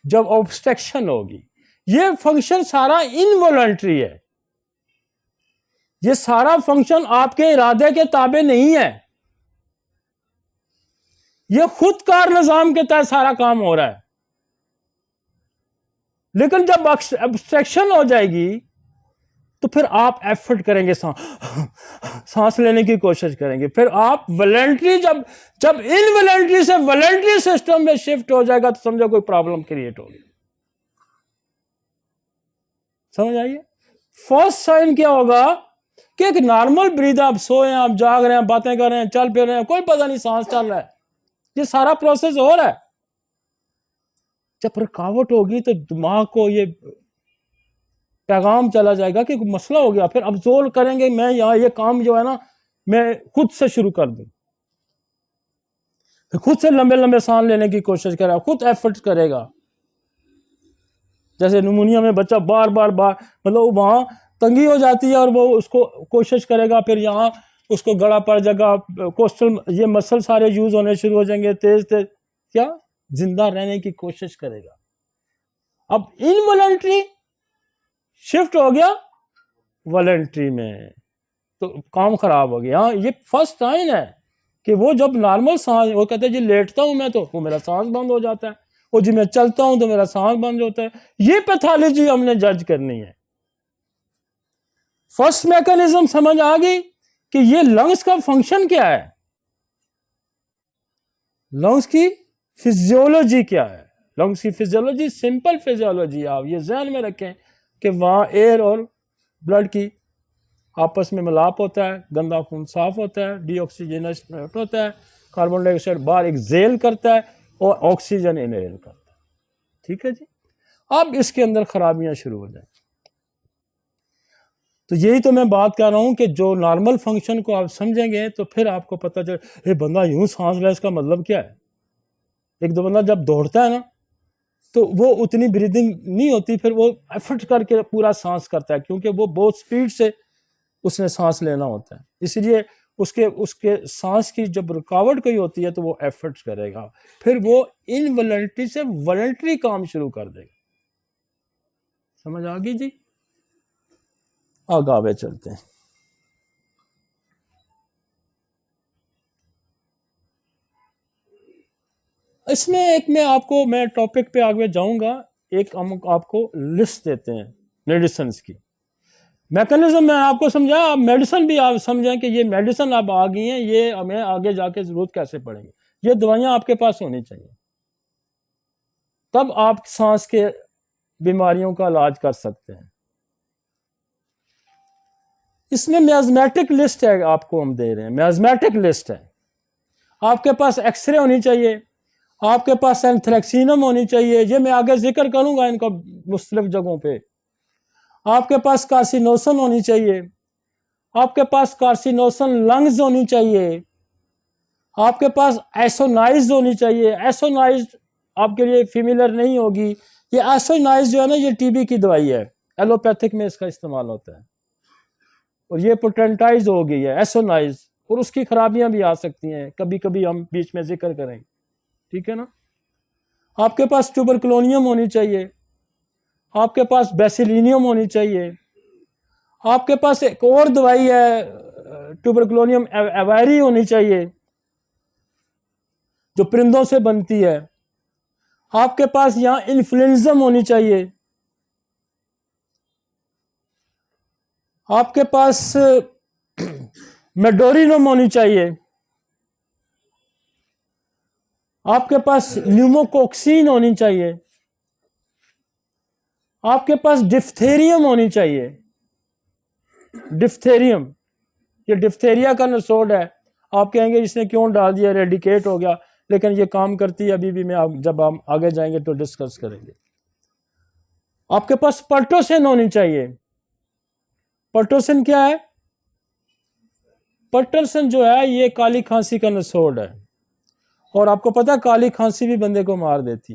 जब ऑब्स्ट्रक्शन होगी, ये फंक्शन सारा इनवॉलंटरी है, ये सारा फंक्शन आपके इरादे के ताबे नहीं है, ये खुद कार निजाम के तहत सारा काम हो रहा है। लेकिन जब ऑब्स्ट्रक्शन हो जाएगी तो फिर आप एफर्ट करेंगे, सांस लेने की कोशिश करेंगे, फिर आप वॉलंटरी जब इनवॉलंटरी से वॉलंटरी सिस्टम में शिफ्ट हो जाएगा तो समझो कोई प्रॉब्लम क्रिएट होगी। समझ आइए, फर्स्ट साइन क्या होगा कि एक नॉर्मल ब्रीद, आप सोए हैं, आप जाग रहे हैं, बातें कर रहे हैं, चल फिर रहे हैं, कोई पता नहीं सांस चल रहा है, ये सारा प्रोसेस हो रहा है। जब रुकावट होगी तो दिमाग को ये पैगाम चला जाएगा कि मसला हो गया, फिर अब्जॉर्व करेंगे मैं यहां ये काम जो है ना मैं खुद से शुरू कर दूं, खुद से लंबे लंबे सांस लेने की कोशिश करेगा, खुद एफर्ट करेगा। जैसे न्यूमोनिया में बच्चा बार बार मतलब वहां तंगी हो जाती है और वो उसको कोशिश करेगा, फिर यहाँ उसको गला पड़ जाएगा, कोस्टल ये मसल सारे यूज होने शुरू हो जाएंगे, तेज तेज क्या जिंदा रहने की कोशिश करेगा। अब इनवॉलंटरी शिफ्ट हो गया वॉलंटरी में, तो काम खराब हो गया। ये फर्स्ट साइन है कि वो जब नॉर्मल सांस, वो कहते हैं जी लेटता हूं मैं तो वो मेरा सांस बंद हो जाता है, वो जी मैं चलता हूं तो मेरा सांस बंद होता है। ये पैथोलॉजी हमने जज करनी है। फर्स्ट मैकेनिज्म समझ आ गई कि ये लंग्स का फंक्शन क्या है, लंग्स की फिजियोलॉजी क्या है। लंग्स की फिजियोलॉजी सिंपल फिजियोलॉजी, आप ये ध्यान में रखें कि वहां एयर और ब्लड की आपस में मिलाप होता है, गंदा खून साफ होता है, डीऑक्सीजनेस होता है, कार्बन डाइऑक्साइड बाहर एक्सेल करता है और ऑक्सीजन इनहेल करता है। ठीक है जी। अब इसके अंदर खराबियां शुरू हो जाए, तो यही तो मैं बात कर रहा हूं कि जो नॉर्मल फंक्शन को आप समझेंगे तो फिर आपको पता चले ये बंदा यूं सांस ले, इसका मतलब क्या है। एक दो बंदा जब दौड़ता है ना तो वो उतनी ब्रीदिंग नहीं होती, फिर वो एफर्ट करके पूरा सांस करता है, क्योंकि वो बहुत स्पीड से उसने सांस लेना होता है, इसलिए उसके उसके सांस की जब रुकावट कोई होती है तो वो एफर्ट्स करेगा, फिर वो इनवॉलंटरी से वॉलंटरी काम शुरू कर देगा। समझ आ गई जी। आगे चलते हैं। इसमें एक मैं टॉपिक पे आगे जाऊंगा, एक हम आपको लिस्ट देते हैं मेडिसिन की। मैकेनिज्म मैं आपको समझा, अब मेडिसिन भी आप समझें कि ये मेडिसिन अब आ गई हैं, ये हमें आगे जाके जरूरत कैसे पड़ेगी। ये दवाइयां आपके पास होनी चाहिए, तब आप सांस के बीमारियों का इलाज कर सकते हैं। इसमें मैज़मेटिक लिस्ट है, आपको हम दे रहे हैं मैज़मेटिक लिस्ट है। आपके पास एक्सरे होनी चाहिए, आपके पास एंथ्रेक्सीनम होनी चाहिए, ये मैं आगे जिक्र करूंगा इनका मुख्तलिफ जगहों पे। आपके पास कार्सिनोसन होनी चाहिए, आपके पास कार्सिनोसन लंग्स होनी चाहिए, आपके पास एसोनाइज होनी चाहिए। एसोनाइज आपके लिए फेमिलियर नहीं होगी, ये एसोनाइज जो है ना ये टीबी की दवाई है, एलोपैथिक में इसका इस्तेमाल होता है, और ये पोटेंटाइज हो गई है एसोनाइज, और उसकी खराबियां भी आ सकती हैं, कभी कभी हम बीच में जिक्र करेंगे। ठीक है ना। आपके पास ट्यूबरक्लोनियम होनी चाहिए, आपके पास बेसिलिनियम होनी चाहिए, आपके पास एक और दवाई है ट्यूबरक्लोनियम एवायरी होनी चाहिए जो परिंदों से बनती है। आपके पास यहां इन्फ्लुएंजम होनी चाहिए, आपके पास मेडोरिनम होनी चाहिए, आपके पास न्यूमोकोक्सिन होनी चाहिए, आपके पास डिफ्थेरियम होनी चाहिए। डिफ्थेरियम, ये डिफ्थेरिया का नसोड है। आप कहेंगे इसने क्यों डाल दिया, रेडिकेट हो गया, लेकिन ये काम करती है अभी भी। मैं जब हम आगे जाएंगे तो डिस्कस करेंगे। आपके पास पर्टोसिन होनी चाहिए। पर्टोसिन क्या है? पर्टोसिन जो है ये काली खांसी का नसोड है, और आपको पता है काली खांसी भी बंदे को मार देती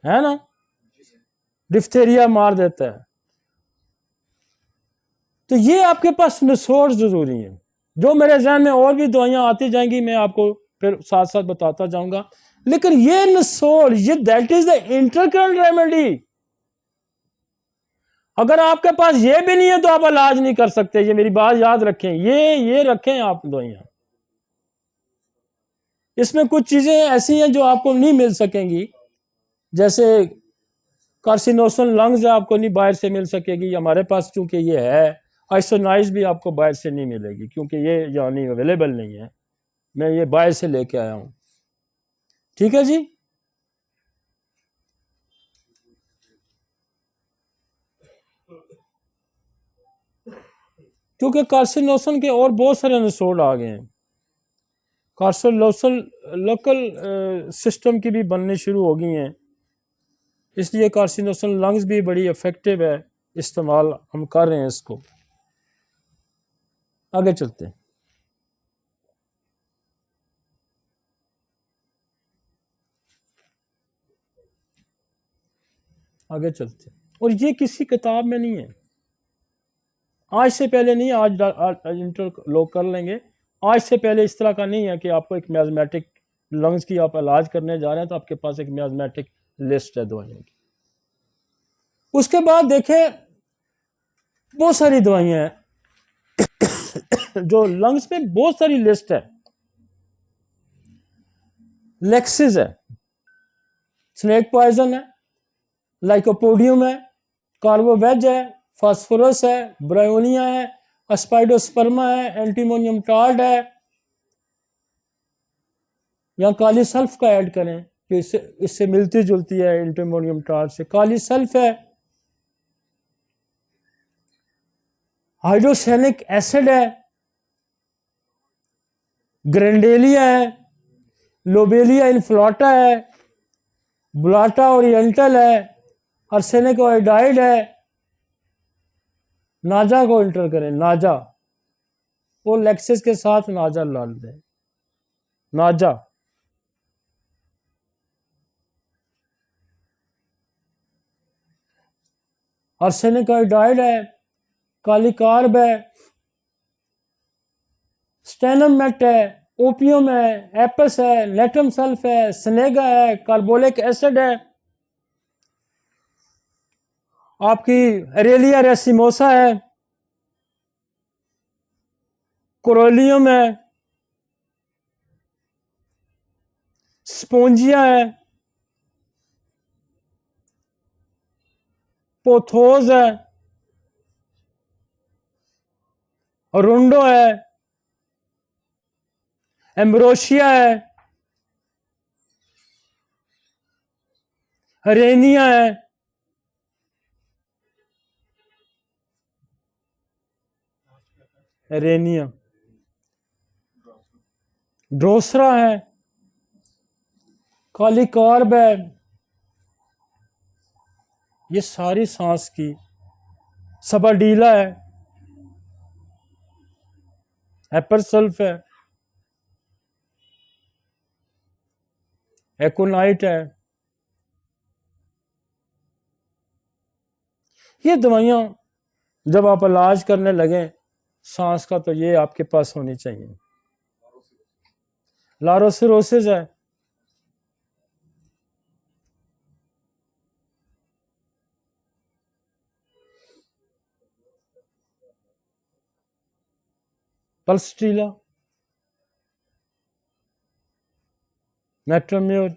है ना। डिफ्थेरिया मार देता है। तो ये आपके पास नसोड जरूरी है। जो मेरे जहन में और भी दवाइयां आती जाएंगी मैं आपको फिर साथ साथ बताता जाऊंगा, लेकिन ये नसोड, ये दैट इज द इंटरकरंट रेमेडी। अगर आपके पास ये भी नहीं है तो आप इलाज नहीं कर सकते। ये मेरी बात याद रखें, ये रखें आप दवाइयां। इसमें कुछ चीजें ऐसी हैं जो आपको नहीं मिल सकेंगी, जैसे कार्सिनोसन लंग्स आपको नहीं बाहर से मिल सकेगी, हमारे पास चूंकि ये है। आइसोनाइज भी आपको बाहर से नहीं मिलेगी क्योंकि ये यानी अवेलेबल नहीं है, मैं ये बाहर से लेके आया हूं। ठीक है जी। क्योंकि कार्सिनोसन के और बहुत सारे नसोड आ गए हैं, कार्सिनोसन लोकल सिस्टम की भी बननी शुरू हो गई हैं, इसलिए कार्सिनोसन लंग्स भी बड़ी इफेक्टिव है, इस्तेमाल हम कर रहे हैं इसको। आगे चलते हैं। आगे चलते हैं। और ये किसी किताब में नहीं है, आज से पहले नहीं, आज इंटर लोग कर लेंगे। आज से पहले इस तरह का नहीं है कि आपको एक मैथमेटिक लंग्स की आप इलाज करने जा रहे हैं तो आपके पास एक मैथमेटिक लिस्ट है दवाइयों की। उसके बाद देखें बहुत सारी दवाइयां हैं जो लंग्स में बहुत सारी लिस्ट है। लेक्सिस है, स्नेक पॉइजन है, लाइकोपोडियम है, कार्बोवेज है, फास्फोरस है, ब्रायोनिया है, अस्पाइडोस्पर्मा है, एंटीमोनियम टार्ड है, या काली सल्फ का ऐड करें कि इससे मिलती जुलती है एंटीमोनियम टार्ड से, काली सल्फ है, हाइड्रोसेनिक एसिड है, ग्रेंडेलिया है, लोबेलिया इनफ्लाटा है, बुलाटा ओरिएंटल है, आर्सेनिक आयोडाइड है, नाजा को इंटर करें, नाजा वो लेक्सिस के साथ नाजा डाल दें, नाजा आर्सेनिक आयोडाइड है, काली कार्ब है, स्टेनम मेट है, ओपियम है, एपस है, नेटम सल्फ है, स्नेगा है, कार्बोलिक एसिड है, आपकी एरेलिया रेसिमोसा है, कोरोलियम है, स्पोंजिया है, पोथोस है, रुंडो है, एम्ब्रोशिया है, रेनिया है, रेनिया, ड्रोसरा है, काली कार्ब है, ये सारी सांस की, सबरडीला है, एपर सल्फ है, एकोनाइट है। ये दवाइयां जब आप इलाज करने लगे सांस का तो ये आपके पास होनी चाहिए। लारोसिरोसिस है, पल्सट्रीला, मेट्रोम्योर,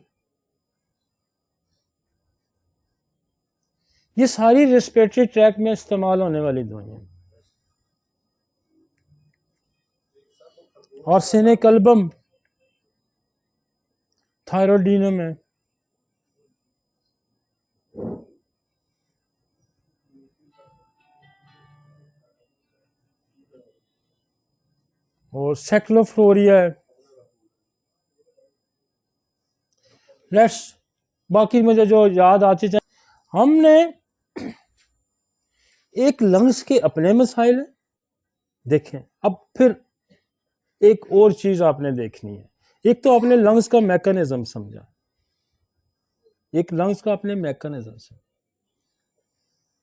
ये सारी रेस्पिरेटरी ट्रैक में इस्तेमाल होने वाली दवाइयां। और सिनेकल्बम थायरोडीनम है, और सेक्लोफ्लोरिया है। लेट्स बाकी मुझे जो याद आती जाए, हमने एक लंग्स के अपने मसाइल हैं देखें। अब फिर एक और चीज आपने देखनी है, एक तो आपने लंग्स का मैकेनिज्म समझा, एक लंग्स का अपने मैकेनिज्म से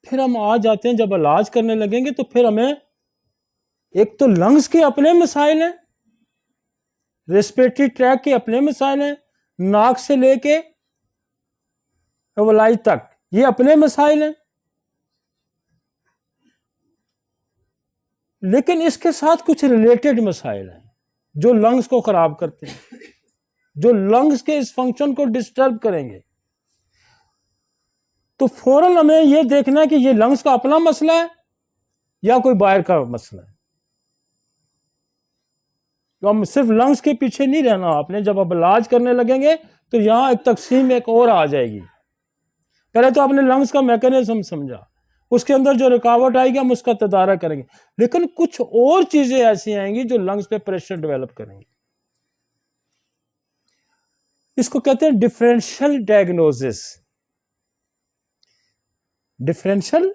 फिर हम आ जाते हैं जब इलाज करने लगेंगे तो फिर हमें एक तो लंग्स के अपने मसाइल हैं, रेस्पिरेटरी ट्रैक के अपने मसाइल हैं, नाक से लेके वलाई तक ये अपने मसाइल हैं, लेकिन इसके साथ कुछ रिलेटेड मसाइल हैं जो लंग्स को खराब करते हैं, जो लंग्स के इस फंक्शन को डिस्टर्ब करेंगे। तो फौरन हमें यह देखना है कि ये लंग्स का अपना मसला है या कोई बाहर का मसला है। तो हम सिर्फ लंग्स के पीछे नहीं रहना आपने, जब आप इलाज करने लगेंगे तो यहां एक तकसीम एक और आ जाएगी। पहले तो आपने लंग्स का मैकेनिज्म समझा, उसके अंदर जो रुकावट आएगी हम उसका तदारा करेंगे, लेकिन कुछ और चीजें ऐसी आएंगी जो लंग्स पे प्रेशर डेवलप करेंगी। इसको कहते हैं डिफरेंशियल डायग्नोसिस। डिफरेंशियल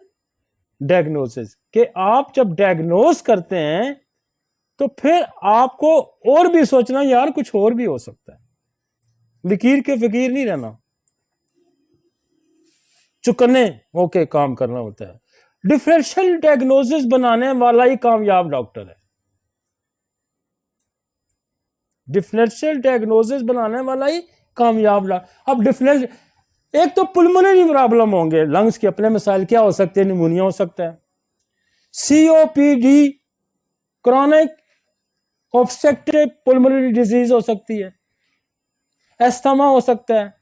डायग्नोसिस कि आप जब डायग्नोस करते हैं तो फिर आपको और भी सोचना, यार कुछ और भी हो सकता है, लकीर के फकीर नहीं रहना, चुकने होके काम करना होता है। डिफरेंशियल डायग्नोसिस बनाने वाला ही कामयाब डॉक्टर है। डिफरेंशियल डायग्नोसिस बनाने वाला ही कामयाब डॉक्टर। अब डिफरेंस, एक तो पुल्मोनरी प्रॉब्लम होंगे, लंग्स के अपने मसाइल क्या हो सकते हैं, निमोनिया हो सकता है, COPD क्रॉनिक ऑब्स्ट्रक्टिव पुल्मोनरी डिजीज हो सकती है, एस्थमा हो सकता है,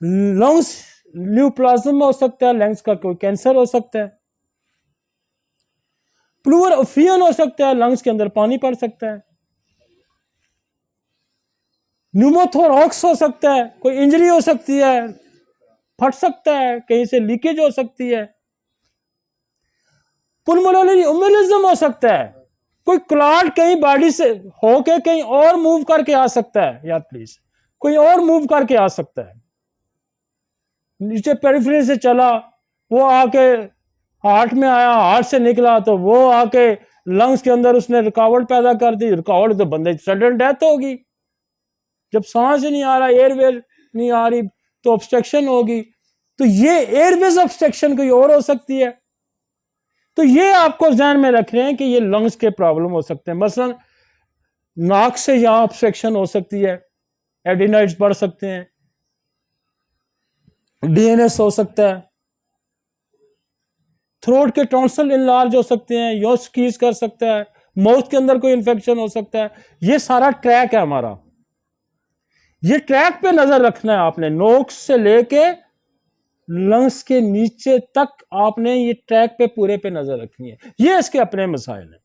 लंग्स न्यूप्लाज्म हो सकता है, लंग्स का कोई कैंसर हो सकता है, प्लूरल ओफियन हो सकता है, लंग्स के अंदर पानी पड़ सकता है, न्यूमोथोरॉक्स हो सकता है, कोई इंजरी हो सकती है, फट सकता है, कहीं से लीकेज हो सकती है, पुल्मोनरी एम्बोलिज्म हो सकता है, कोई क्लॉट कहीं बॉडी से होके कहीं और मूव करके आ सकता है, यार प्लीज, कोई और मूव करके आ सकता है, नीचे पेरिफेरी से चला, वो आके हार्ट में आया, हार्ट से निकला तो वो आके लंग्स के अंदर उसने रुकावट पैदा कर दी, रुकावट तो बंदे की सडन डेथ होगी। जब सांस ही नहीं आ रहा, एयरवे नहीं आ रही, तो ऑब्स्ट्रक्शन होगी। तो ये एयरवेज ऑब्स्ट्रक्शन कोई और हो सकती है। तो ये आपको ध्यान में रख रहे हैं कि ये लंग्स के प्रॉब्लम हो सकते हैं। मसलन नाक से यहां ऑब्स्ट्रक्शन हो सकती है, एडिनाइड्स बढ़ सकते हैं, DNS हो सकता है, थ्रोट के टॉन्सिल इनलार्ज हो सकते हैं, यो स्कीज कर सकता है, माउथ के अंदर कोई इंफेक्शन हो सकता है। ये सारा ट्रैक है हमारा, ये ट्रैक पे नजर रखना है आपने, नोक से लेके लंग्स के नीचे तक आपने ये ट्रैक पे पूरे पे नजर रखनी है। ये इसके अपने मसाइल हैं,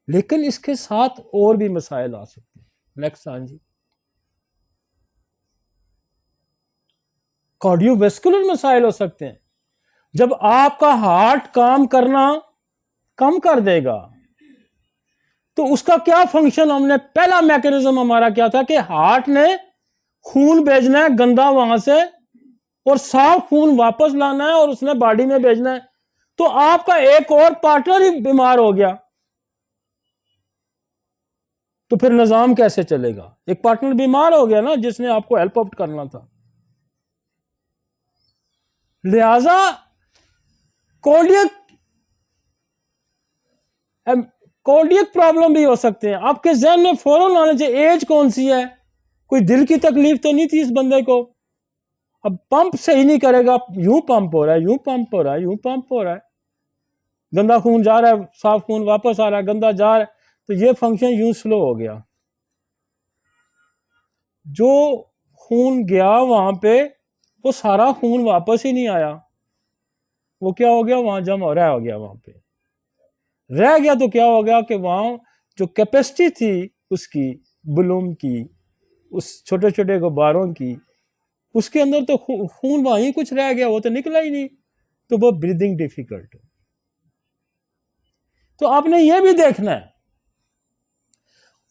लेकिन इसके साथ और भी मसाइल आ सकते हैं। नेक्स्ट हाँ जी, कार्डियोवैस्कुलर मसाइल हो सकते हैं। जब आपका हार्ट काम करना कम कर देगा तो उसका क्या फंक्शन, हमने पहला मैकेनिज्म हमारा क्या था कि हार्ट ने खून भेजना है गंदा वहां से और साफ खून वापस लाना है और उसने बॉडी में भेजना है। तो आपका एक और पार्टनर ही बीमार हो गया तो फिर निजाम कैसे चलेगा? एक पार्टनर बीमार हो गया ना, जिसने आपको हेल्प आउट करना था। लिहाजा कार्डियक प्रॉब्लम भी हो सकते हैं। आपके जहन में फौरन आना चाहिए एज कौन सी है, कोई दिल की तकलीफ तो नहीं थी इस बंदे को। अब पंप सही नहीं करेगा, यूं पंप हो रहा है, यूं पंप हो रहा है, यूं पंप हो रहा है, गंदा खून जा रहा है, साफ खून वापस आ रहा है, गंदा जा रहा है, तो ये फंक्शन यूं स्लो हो गया। जो खून गया वहां पे वो सारा खून वापस ही नहीं आया, वो क्या हो गया, वहां जमा रह हो गया, वहां पे रह गया। तो क्या हो गया कि वहां जो कैपेसिटी थी उसकी बलून की, उस छोटे छोटे गुब्बारों की, उसके अंदर तो खून वहीं कुछ रह गया, वो तो निकला ही नहीं, तो वो ब्रीदिंग डिफिकल्ट। तो आपने ये भी देखना है,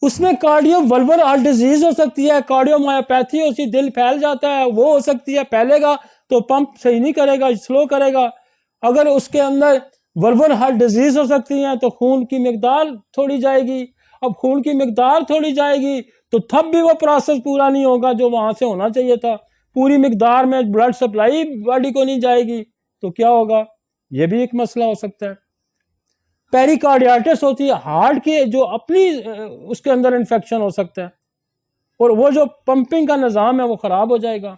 उसमें कार्डियो वल्वुलर हार्ट डिजीज हो सकती है, कार्डियोमायोपैथी हो सकती है, दिल फैल जाता है, वो हो सकती है, फैलेगा तो पंप सही नहीं करेगा, स्लो करेगा। अगर उसके अंदर वल्वुलर हार्ट डिजीज हो सकती है तो खून की मिकदार थोड़ी जाएगी। अब खून की मिकदार थोड़ी जाएगी तो तब भी वो प्रोसेस पूरा नहीं होगा जो वहां से होना चाहिए था, पूरी मिकदार में ब्लड सप्लाई बॉडी को नहीं जाएगी, तो क्या होगा, ये भी एक मसला हो सकता है। पेरिकार्डियाटिस होती है, हार्ट की जो अपनी उसके अंदर इंफेक्शन हो सकता है और वो जो पंपिंग का निजाम है वो खराब हो जाएगा।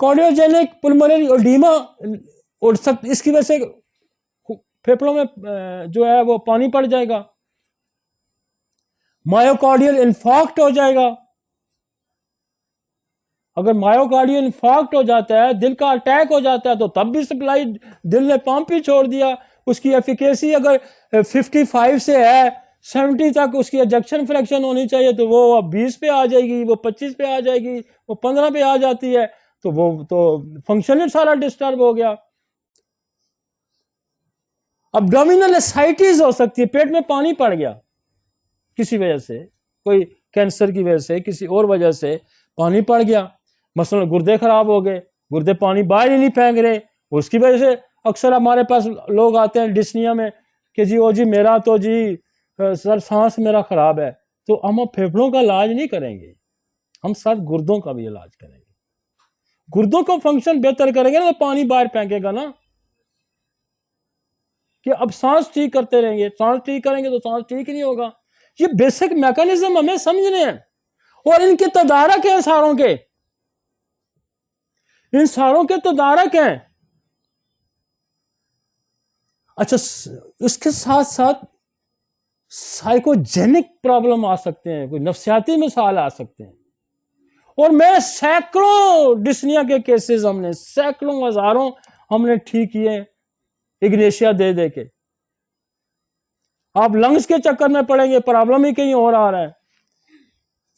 कार्डियोजेनिक पुल्मोनरी एडीमा उड़ सकती, इसकी वजह से फेफड़ों में जो है वो पानी पड़ जाएगा, मायोकार्डियल इंफार्क्ट हो जाएगा। अगर मायोकार्डियल इंफार्क्ट हो जाता है, दिल का अटैक हो जाता है, तो तब भी सप्लाई, दिल ने पंप ही छोड़ दिया, उसकी एफिकेसी अगर 55 से है 70 तक उसकी एजेक्शन फ्रैक्शन होनी चाहिए, तो वो 20 पे आ जाएगी, वो 25 पे आ जाएगी, वो 15 पे आ जाती है, तो वो तो फंक्शन ही सारा डिस्टर्ब हो गया। अब्डोमिनल एसाइटिस हो सकती है, पेट में पानी पड़ गया किसी वजह से, कोई कैंसर की वजह से, किसी और वजह से पानी पड़ गया, मसलन गुर्दे खराब हो गए, गुर्दे पानी बाहर ही नहीं फेंक रहे, उसकी वजह से अक्सर हमारे पास लोग आते हैं डिस्निया में कि जी ओ जी मेरा तो जी सर सांस मेरा खराब है, तो हम फेफड़ों का इलाज नहीं करेंगे, हम सर गुर्दों का भी इलाज करेंगे। गुर्दों का फंक्शन बेहतर करेंगे ना तो पानी बाहर फेंकेगा ना, कि अब सांस ठीक करते रहेंगे, सांस ठीक करेंगे तो सांस ठीक नहीं होगा। ये बेसिक मैकेनिज्म हमें समझने हैं, और इनके तदारक हैं सारों के, इन सारों के तदारक हैं। अच्छा, इसके साथ साथ साइकोजेनिक प्रॉब्लम आ सकते हैं, कोई नफ्सियाती मिसाल आ सकते हैं। और मैं सैकड़ों डिस्निया के केसेस, हमने सैकड़ों हजारों हमने ठीक किए इग्नेशिया दे दे के। आप लंग्स के चक्कर में पड़ेंगे, प्रॉब्लम ही कहीं और आ रहा है।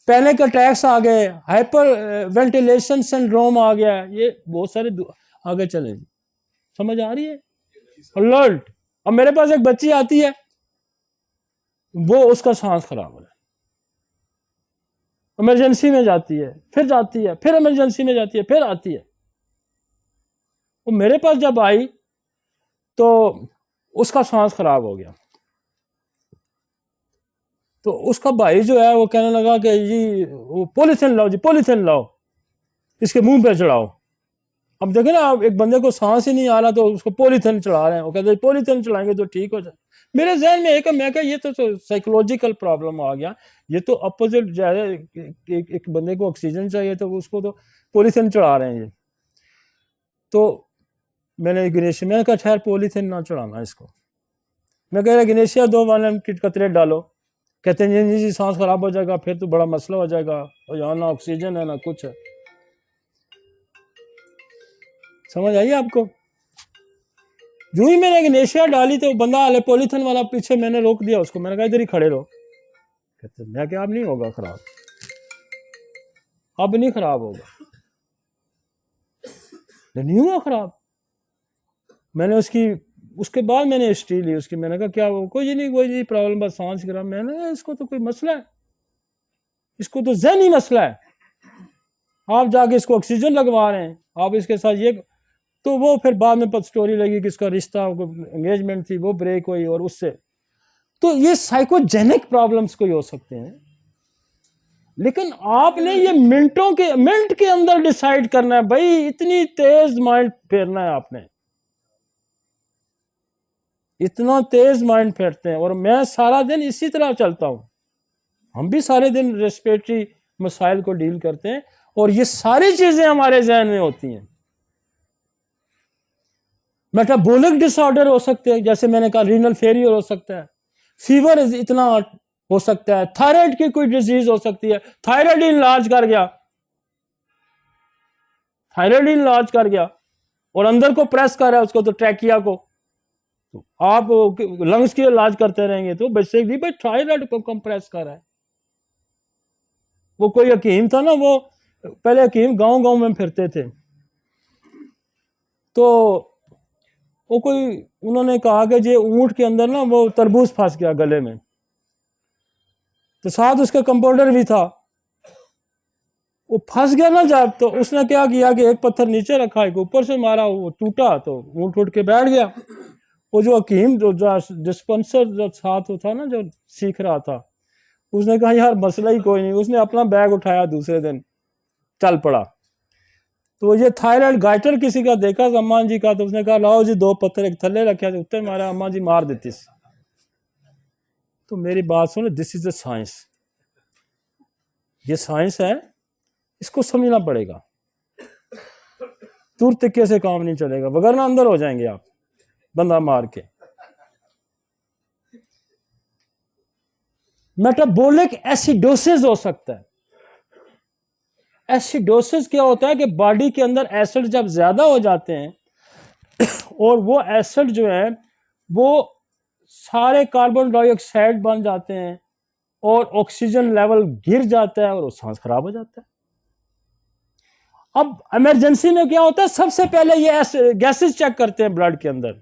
पैनिक अटैक्स आ गए, हाइपर वेंटिलेशन सिंड्रोम आ गया, ये बहुत सारे आगे चले। समझ आ रही है? अलर्ट। अब मेरे पास एक बच्ची आती है, वो उसका सांस खराब है, इमरजेंसी में जाती है, फिर जाती है, फिर इमरजेंसी में जाती है, फिर आती है। वो मेरे पास जब आई तो उसका सांस खराब हो गया, तो उसका भाई जो है वो कहने लगा कि जी वो पॉलीथिन लाओ, जी पॉलीथिन लाओ, इसके मुंह पे चढ़ाओ। अब देखे ना, आप एक बंदे को सांस ही नहीं आ रहा तो उसको पॉलीथिन चढ़ा रहे हैं, वो कहते हैं पॉलीथिन चढ़ाएंगे तो ठीक हो जाए। मेरे जहन में एक मैं क्या, ये तो साइकोलॉजिकल प्रॉब्लम आ गया, ये तो अपोजिट जो है, एक बंदे को ऑक्सीजन चाहिए तो उसको तो पॉलीथिन चढ़ा रहे हैं ये। तो मैंने गणेश में कहा ठहर, पॉलीथिन ना चढ़ाना इसको। मैं कह रहा गणेशिया 2 वाले कतरे डालो, कहते हैं जी जी सांस खराब हो जाएगा, फिर तो बड़ा मसला हो जाएगा, और यहाँ ना ऑक्सीजन है ना कुछ है। समझ आई आपको? जो ही मैंने गणेशिया डाली तो बंदा आले पॉलीथिन वाला पीछे, मैंने रोक दिया उसको, मैंने कहा इधर ही खड़े रहो। कहते मैं क्या, अब नहीं होगा खराब, अब नहीं खराब होगा, नहीं हुआ खराब। मैंने उसके बाद मैंने हिस्ट्री ली उसकी, मैंने कहा क्या वो कोई नहीं प्रॉब्लम, बस सांस गिरा। मैंने कहा इसको तो कोई मसला है, इसको तो ज़हनी मसला है, आप जाके इसको ऑक्सीजन लगवा रहे हैं, आप इसके साथ ये। तो वो फिर बाद में स्टोरी लगी कि इसका रिश्ता एंगेजमेंट थी वो ब्रेक हुई, और उससे तो ये साइकोजेनिक प्रॉब्लम्स कोई हो सकते हैं। लेकिन आपने ये मिनट के अंदर डिसाइड करना है भाई, इतनी तेज माइंड फेरना है आपने, इतना तेज माइंड फेरते हैं। और मैं सारा दिन इसी तरह चलता हूं, हम भी सारे दिन रेस्पिरेटरी मसाइल को डील करते हैं, और ये सारी चीजें हमारे जहन में होती हैं। मेटाबॉलिक डिसऑर्डर हो सकते हैं, जैसे मैंने कहा रीनल फेलियर हो सकता है, फीवर इतना हो सकता है, थायराइड की कोई डिजीज हो सकती है, थायराइड इलाज कर गया, थायराइड इलाज कर गया और अंदर को प्रेस कर रहा है उसको, तो ट्रैकिया को, तो आप लंग्स की इलाज करते रहेंगे तो बेसिकली भाई थायराइड को कंप्रेस कर रहा है। वो कोई हकीम था ना, वो पहले हकीम गांव गांव में फिरते थे, तो वो कोई उन्होंने कहा कि ये ऊंट के अंदर ना वो तरबूज फंस गया गले में, तो साथ उसका कंपाउंडर भी था, वो फंस गया ना जब, तो उसने क्या किया कि एक पत्थर नीचे रखा, एक ऊपर से मारा, वो टूटा तो ऊंट उठ के बैठ गया। वो जो हकीम जो डिस्पेंसर जो साथ था ना, जो सीख रहा था, उसने कहा यार मसला ही कोई नहीं, उसने अपना बैग उठाया, दूसरे दिन चल पड़ा। तो ये थायराइड गाइटर किसी का देखा अम्मा जी का, तो उसने कहा लाओ जी 2 पत्थर एक थल्ले रखे, उत्तर मारा, अम्मा जी मार देती। तो मेरी बात सुनो, दिस इज द साइंस, ये साइंस है, इसको समझना पड़ेगा, दूर तक से काम नहीं चलेगा, वगरना अंदर हो जाएंगे आप बंदा मार के। मेटाबॉलिक एसिडोसिस हो सकता है। एसिडोसिस क्या होता है कि बॉडी के अंदर एसिड जब ज्यादा हो जाते हैं और वो एसिड जो है वो सारे कार्बन डाइऑक्साइड बन जाते हैं और ऑक्सीजन लेवल गिर जाता है और सांस खराब हो जाता है। अब इमरजेंसी में क्या होता है, सबसे पहले ये गैसेस चेक करते हैं ब्लड के अंदर,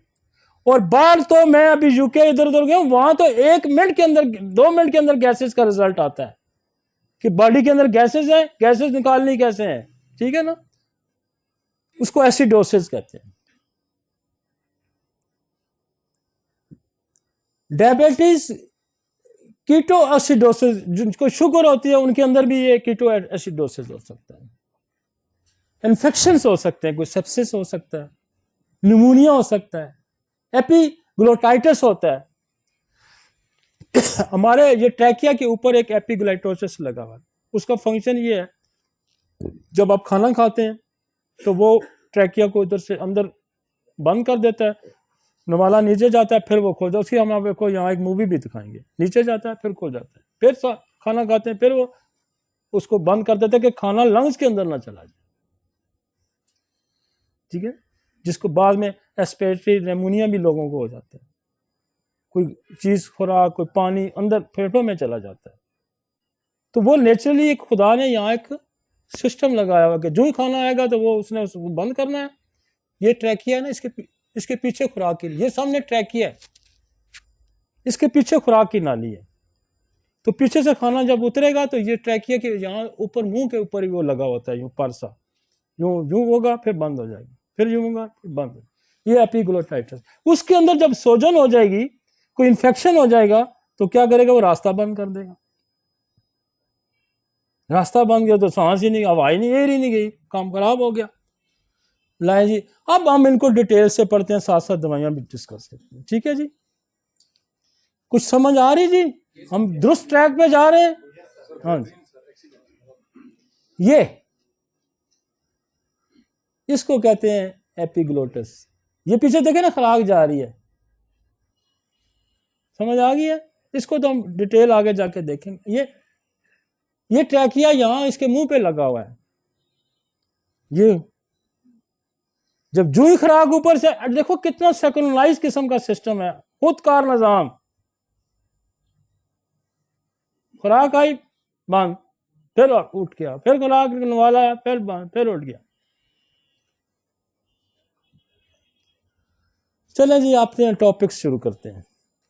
और बाहर तो मैं अभी यूके इधर उधर गया, वहां तो 1 मिनट के अंदर 2 मिनट के अंदर गैसेस का रिजल्ट आता है कि बॉडी के अंदर गैसेस है, गैसेस निकालनी कैसे है, ठीक है ना, उसको एसिडोसिस कहते हैं। डायबिटीज कीटो एसिडोसिस, जिनको शुगर होती है उनके अंदर भी ये कीटो एसिडोसिस हो सकता है। इन्फेक्शंस हो सकते हैं, कोई सेप्सिस हो सकता है, न्यूमोनिया हो सकता है, एपिग्लोटाइटिस होता है। हमारे ये ट्रैकिया के ऊपर एक एपिग्लोटाइटिस लगा हुआ है। उसका फंक्शन ये है, जब आप खाना खाते हैं तो वो ट्रैकिया को इधर से अंदर बंद कर देता है, नवाला नीचे जाता है, फिर वो खोल जाता है। उसकी हम आपको यहाँ एक मूवी भी दिखाएंगे, नीचे जाता है फिर खोल जाता है, फिर खाना खाते हैं, फिर वो उसको बंद कर देता है कि खाना लंग्स के अंदर ना चला जाए। ठीक है, जिसको बाद में एस्पिरेटरी निमोनिया भी लोगों को हो जाता है। कोई चीज खुराक, कोई पानी अंदर फेफड़ों में चला जाता है। तो वो नेचुरली एक खुदा ने यहाँ एक सिस्टम लगाया हुआ कि जो ही खाना आएगा तो वो उसने उसको बंद करना है। ये ट्रैकिया है ना, इसके पीछे खुराक की, ये सामने ट्रैकिया है, इसके पीछे खुराक की नाली है। तो पीछे से खाना जब उतरेगा तो ये ट्रैकिया के यहाँ ऊपर, मुंह के ऊपर ही वो लगा होता है, यूं परसा, यूं यूं होगा फिर बंद हो जाएगा, फिर यूं होगा फिर बंद हो जाएगा। ये एपिग्लोटाइटिस। उसके अंदर जब सोजन हो जाएगी, कोई इन्फेक्शन हो जाएगा, तो क्या करेगा, वो रास्ता बंद कर देगा। रास्ता बंद गया तो सांस ही नहीं, हवा ही नहीं, एयर ही नहीं गई, काम खराब हो गया। लाए जी, अब हम इनको डिटेल से पढ़ते हैं, साथ साथ दवाइयां भी डिस्कस करते हैं। ठीक है जी, कुछ समझ आ रही जी? हम दुरुस्त ट्रैक पे जा रहे हैं। हाँ जी, ये इसको कहते हैं एपिग्लोटिस। ये पीछे देखे ना, खुराक जा रही है, समझ आ गई है? इसको तो हम डिटेल आगे जाके देखेंगे। ये ट्रैकिया यहां इसके मुंह पे लगा हुआ है। ये जब जो ही खुराक ऊपर से, देखो कितना सेकुलराइज किस्म का सिस्टम है, खुदकार निजाम। खुराक आई बंद, फिर उठ गया, फिर खुराक वाला, फिर बंद, फिर उठ गया। चले जी, आपने टॉपिक शुरू करते हैं।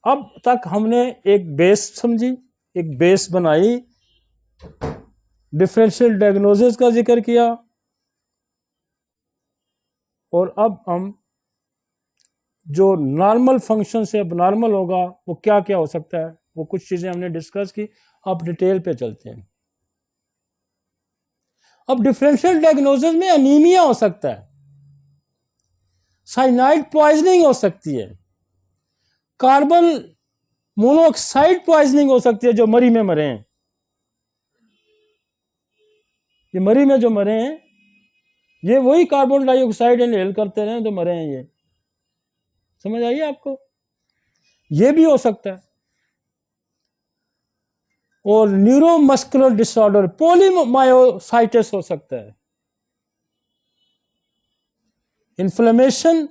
अब तक हमने एक बेस समझी, एक बेस बनाई, डिफरेंशियल डायग्नोसिस का जिक्र किया, और अब हम जो नॉर्मल फंक्शन से अब नॉर्मल होगा वो क्या क्या हो सकता है, वो कुछ चीजें हमने डिस्कस की। अब डिटेल पे चलते हैं। अब डिफरेंशियल डायग्नोसिस में एनीमिया हो सकता है, साइनाइड पॉइजनिंग हो सकती है, कार्बन मोनोऑक्साइड पॉइजनिंग हो सकती है, जो मरी में मरे हैं। ये मरी में जो मरे हैं, ये वही कार्बन डाइऑक्साइड इनहेल करते रहे तो मरे हैं। ये समझ आइए आपको? ये भी हो सकता है। और न्यूरोमस्कुलर डिसऑर्डर, पोलीमायोसाइटिस हो सकता है। इन्फ्लेमेशन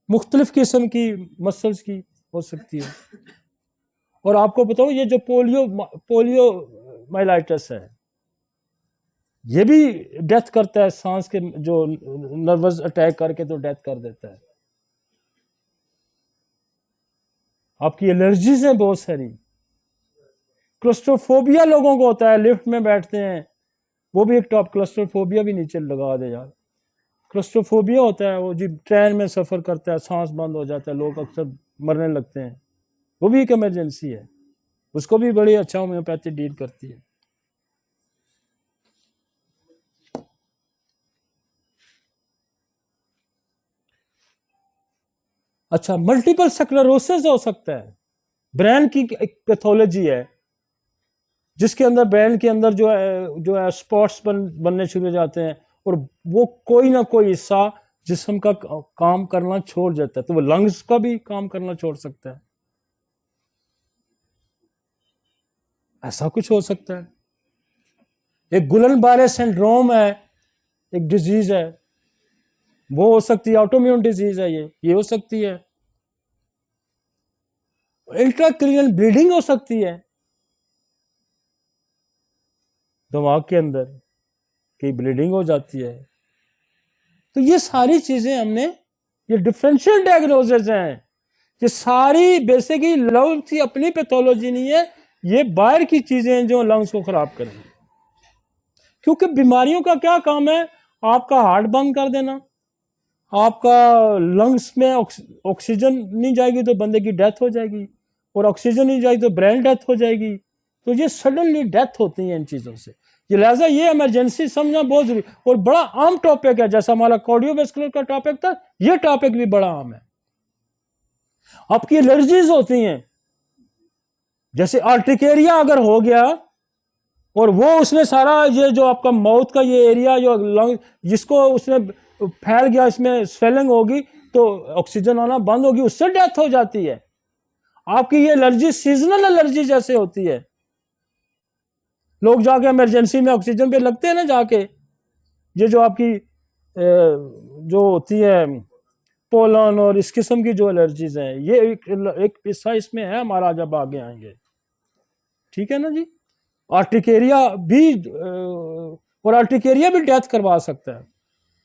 मुख्तलिफ किस्म की मसल्स की हो सकती है। और आपको बताऊं, ये जो पोलियो माइलाइटिस है, ये भी डेथ करता है, सांस के जो नर्वस अटैक करके तो डेथ कर देता है। आपकी एलर्जीज हैं बहुत सारी। क्लस्ट्रोफोबिया लोगों को होता है, लिफ्ट में बैठते हैं, वो भी एक टॉप, क्लस्ट्रोफोबिया भी नीचे लगा दे यार। क्लस्ट्रोफोबिया होता है वो जी, ट्रेन में सफर करता है, सांस बंद हो जाता है, लोग अक्सर मरने लगते हैं, वो भी एक इमरजेंसी है। उसको भी बड़ी अच्छा होम्योपैथी डील करती है। अच्छा, मल्टीपल स्क्लेरोसिस हो सकता है, ब्रेन की एक पैथोलॉजी है, जिसके अंदर ब्रेन के अंदर जो है स्पॉट्स बनने शुरू हो जाते हैं, और वो कोई ना कोई हिस्सा जिस्म का काम करना छोड़ जाता है, तो वो लंग्स का भी काम करना छोड़ सकता है। ऐसा कुछ हो सकता है। एक गुलन-बारे सिंड्रोम है, एक डिजीज है, वो हो सकती है। ऑटोइम्यून डिजीज है, ये हो सकती है। इंट्राक्रैनियल ब्लीडिंग हो सकती है, दिमाग के अंदर की ब्लीडिंग हो जाती है। तो ये सारी चीजें हमने, ये डिफरेंशियल डायग्नोसिस हैं, ये सारी बेसिकली लंग्स की अपनी पैथोलॉजी नहीं है, ये बाहर की चीजें जो लंग्स को खराब करेंगी। क्योंकि बीमारियों का क्या काम है, आपका हार्ट बंद कर देना, आपका लंग्स में ऑक्सीजन नहीं जाएगी तो बंदे की डेथ हो जाएगी, और ऑक्सीजन नहीं जाएगी तो ब्रेन डेथ हो जाएगी। तो ये सडनली डेथ होती है इन चीज़ों से। ये लिहाजा ये इमरजेंसी समझना बहुत जरूरी और बड़ा आम टॉपिक है। जैसा हमारा कार्डियोवैस्कुलर का टॉपिक था, ये टॉपिक भी बड़ा आम है। आपकी एलर्जीज होती हैं, जैसे आर्टिकेरिया अगर हो गया और वो उसने सारा ये जो आपका माउथ का ये एरिया जो लंग जिसको उसने फैल गया, इसमें स्वेलिंग होगी तो ऑक्सीजन आना बंद होगी, उससे डेथ हो जाती है। आपकी ये एलर्जी सीजनल एलर्जी जैसे होती है। लोग जाके इमरजेंसी में ऑक्सीजन पे लगते हैं ना जाके, ये जो आपकी जो होती है पोलन और इस किस्म की जो एलर्जीज हैं, ये एक हिस्सा इसमें है हमारा, जब आगे आएंगे। ठीक है ना जी। आर्टिकेरिया भी और आर्टिकेरिया भी डेथ करवा सकता है।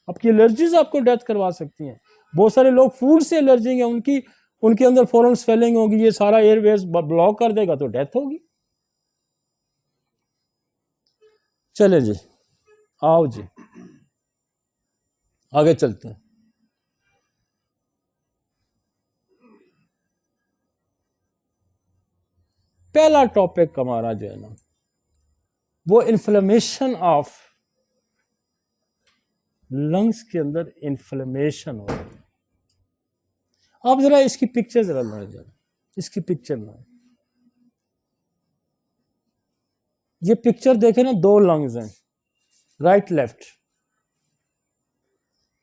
आपकी एलर्जीज आपको डेथ करवा सकती हैं। बहुत सारे लोग फूड से एलर्जी है, उनके अंदर फौरन स्वेलिंग होगी, ये सारा एयरवेज ब्लॉक कर देगा तो डेथ होगी। चले जी, आओ जी आगे चलते हैं। पहला टॉपिक हमारा जो है ना, वो इन्फ्लेमेशन ऑफ लंग्स के अंदर इन्फ्लेमेशन हो रही है। आप जरा इसकी पिक्चर जरा लाए, जरा इसकी पिक्चर लाए। ये पिक्चर देखे ना, दो लंग्स हैं, राइट लेफ्ट।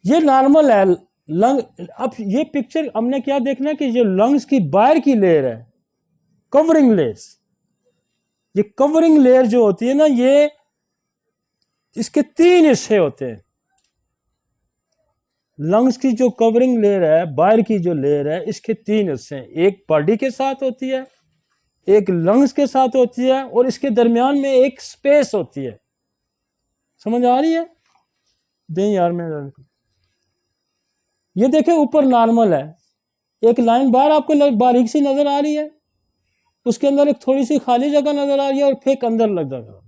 ये नॉर्मल है लंग। अब ये पिक्चर हमने क्या देखना कि ये लंग्स की बाहर की लेयर है, कवरिंग लेयर्स। ये कवरिंग लेयर जो होती है ना, ये इसके तीन हिस्से होते हैं। लंग्स की जो कवरिंग लेयर है, बाहर की जो लेयर है, इसके तीन हिस्से हैं। एक बॉडी के साथ होती है, एक लंग्स के साथ होती है, और इसके दरमियान में एक स्पेस होती है। समझ आ रही है? दें यार मैं, ये देखें ऊपर नॉर्मल है, एक लाइन बाहर आपको बारीक सी नजर आ रही है, उसके अंदर एक थोड़ी सी खाली जगह नजर आ रही है और फेक अंदर लग जाएगा।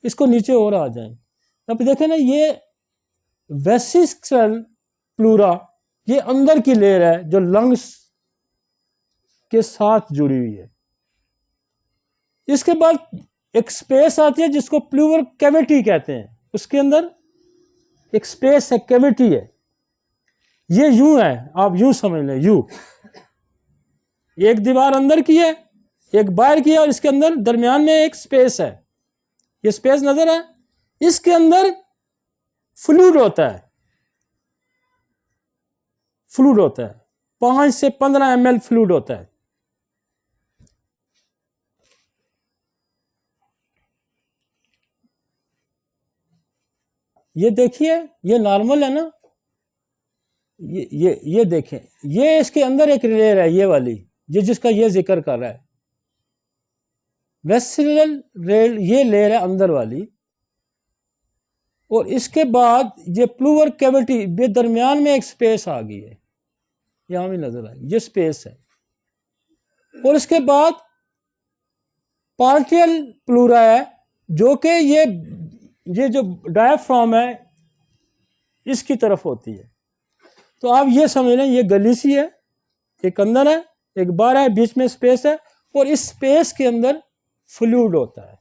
इसको नीचे और आ जाए। अब देखें ना, ये वेसिकल प्लूरा, ये अंदर की लेयर है जो लंग्स के साथ जुड़ी हुई है। इसके बाद एक स्पेस आती है जिसको प्लूरल कैविटी कहते हैं। उसके अंदर एक स्पेस है, कैविटी है। ये यूं है, आप यूं समझ लें, यूं एक दीवार अंदर की है, एक बाहर की है, और इसके अंदर दरमियान में एक स्पेस है। ये स्पेस नजर है, इसके अंदर फ्लूइड होता है। फ्लूइड होता है 5 से 15 ml फ्लूइड होता है। ये देखिए, ये नॉर्मल है ना, ये देखें, ये इसके अंदर एक लेयर है, ये वाली, ये जिसका ये जिक्र कर रहा है, वेस्टिबुलर रेल, ये लेयर है अंदर वाली। और इसके बाद ये प्लूवर कैविटी, ये दरमियान में एक स्पेस आ गई है, यहां भी नजर आई, ये स्पेस है। और इसके बाद पार्शियल प्लूरा है, जो कि ये जो डायफ्राम है इसकी तरफ होती है। तो आप ये समझ लें, ये गली सी है, एक अंदर है, एक बाहर है, बीच में स्पेस है, और इस स्पेस के अंदर फ्लूइड होता है।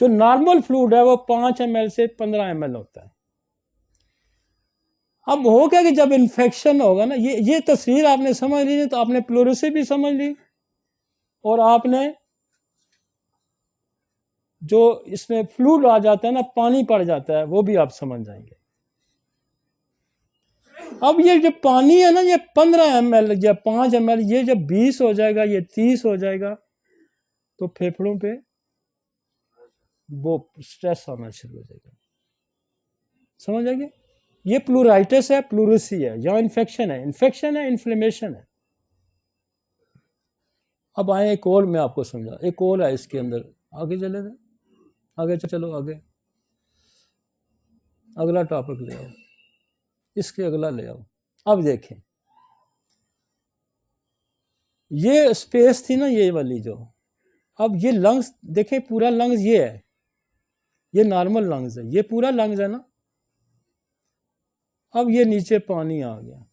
जो नॉर्मल फ्लूइड है वो 5 ml से 15 ml होता है। अब हो क्या कि जब इन्फेक्शन होगा ना, ये तस्वीर आपने समझ ली, तो आपने प्लूरेसी भी समझ ली, और आपने जो इसमें फ्लूइड आ जाता है ना, पानी पड़ जाता है, वो भी आप समझ जाएंगे। अब ये जो पानी है ना, ये 15 ml या 5 ml, ये जब 20 हो जाएगा, ये 30 हो जाएगा, तो फेफड़ों पे वो स्ट्रेस आना शुरू हो जाएगा। समझ आएंगे? ये प्लूराइटिस है, प्लूरेसी है, या इन्फेक्शन है, इन्फ्लेमेशन है। अब आए एक और, मैं आपको समझा, एक और है इसके अंदर। आगे चले थे, आगे चलो, आगे अगला टॉपिक ले आओ, इसके अगला ले आओ। अब देखें, ये स्पेस थी ना, ये वाली जो, अब ये लंग्स देखें, पूरा लंग्स ये है, ये नॉर्मल लंग्स है, ये पूरा लंग्स है ना। अब ये नीचे पानी आ गया,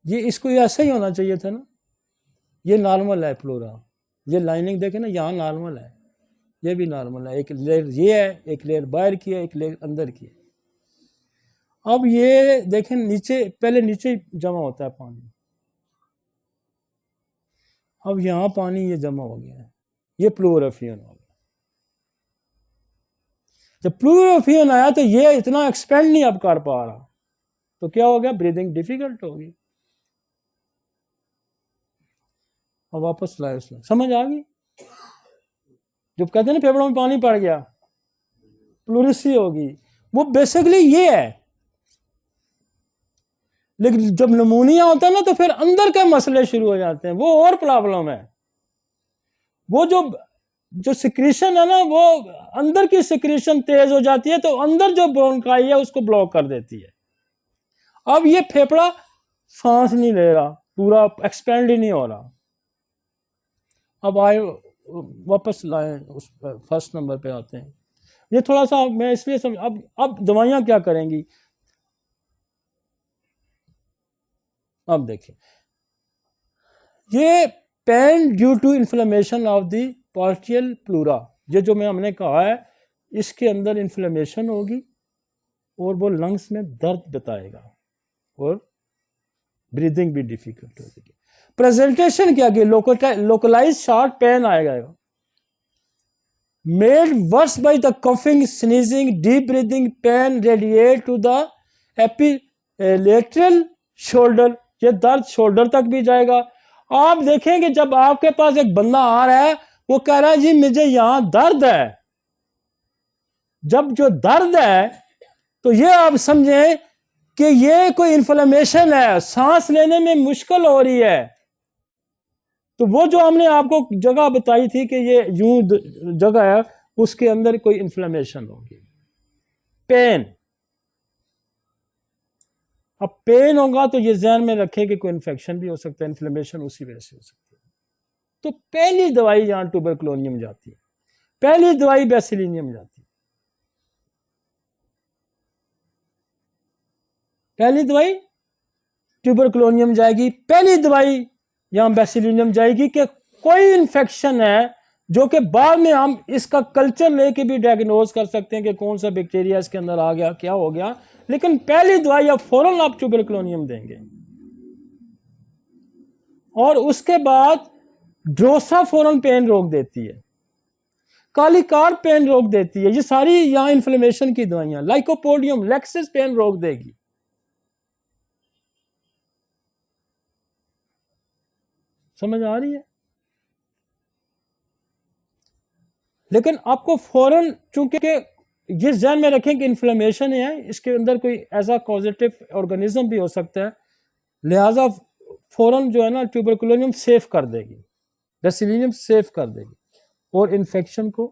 ये इसको ऐसा ही होना चाहिए था ना, ये नॉर्मल है प्लूरा, ये लाइनिंग देखें ना, यहाँ नॉर्मल है, ये भी नॉर्मल है, एक लेयर ये है, एक लेयर बाहर की है, एक लेयर अंदर की है। अब ये देखें नीचे, पहले नीचे जमा होता है पानी, अब यहाँ पानी ये जमा हो गया है, ये प्लूरोफियन हो गया। जब प्लूरोफियन आया तो ये इतना एक्सपेंड नहीं अब कर पा रहा, तो क्या हो गया, ब्रीदिंग डिफिकल्ट होगी। और वापस लाए उसमें, समझ आ गई? जब कहते हैं ना फेफड़ों में पानी पड़ गया, प्लूरिसी होगी, वो बेसिकली ये है। लेकिन जब नमूनिया होता है ना, तो फिर अंदर के मसले शुरू हो जाते हैं, वो और प्रॉब्लम है। वो जो सिक्रीशन है ना, वो अंदर की सिक्रीशन तेज हो जाती है, तो अंदर जो ब्रोंकाई है उसको ब्लॉक कर देती है। अब ये फेफड़ा सांस नहीं ले रहा, पूरा एक्सपेंड ही नहीं हो रहा। अब आए वापस लाए उस फर्स्ट नंबर पे आते हैं। ये थोड़ा सा मैं इसलिए समझ, अब दवाइयां क्या करेंगी, अब देखिए, ये pain due to inflammation of the partial pleura, ये जो हमने कहा है, इसके अंदर इन्फ्लेमेशन होगी और वो लंग्स में दर्द बताएगा और ब्रीदिंग भी डिफिकल्ट होगी। प्रेजेंटेशन क्या की, लोकलाइज शॉर्ट पेन आएगा, made worse by the coughing, sneezing, deep breathing, pain radiate to the ipsilateral shoulder, ये दर्द शोल्डर तक भी जाएगा। आप देखेंगे जब आपके पास एक बंदा आ रहा है, वो कह रहा है जी मुझे यहां दर्द है, जब जो दर्द है तो ये आप समझें कि ये कोई इन्फ्लेमेशन है, सांस लेने में मुश्किल हो रही है। तो वो जो हमने आपको जगह बताई थी कि ये यूं जगह है, उसके अंदर कोई इन्फ्लेमेशन होगी, पेन। अब पेन होगा तो ये ध्यान में रखें कि कोई इन्फेक्शन भी हो सकता है, इन्फ्लेमेशन उसी वजह से हो सकती है। तो पहली दवाई यहां ट्यूबरकुलोनियम जाती है, पहली दवाई बेसिलिनियम जाती है, पहली दवाई ट्यूबरकुलोनियम जाएगी, पहली दवाई यहां बेसिलिनियम जाएगी कि कोई इन्फेक्शन है जो कि बाद में हम इसका कल्चर लेके भी डायग्नोज कर सकते हैं कि कौन सा बैक्टीरिया इसके अंदर आ गया, क्या हो गया। लेकिन पहली दवाई आप फौरन आप ट्यूबरकुलोनियम देंगे, और उसके बाद ड्रोसा फौरन पेन रोक देती है, कालीकार्प पेन रोक देती है, ये सारी यहां इन्फ्लेमेशन की दवाइयां। लाइकोपोडियम, लेक्सिस पेन रोक देगी। समझ आ रही है? लेकिन आपको फौरन, चूंकि ये ध्यान में रखें कि इन्फ्लेमेशन है, इसके अंदर कोई ऐसा पॉजिटिव ऑर्गेनिज्म भी हो सकता है, लिहाजा फौरन जो है ना ट्यूबरकुलोनियम सेफ कर देगी, बेसिलिनियम सेफ कर देगी और इन्फेक्शन को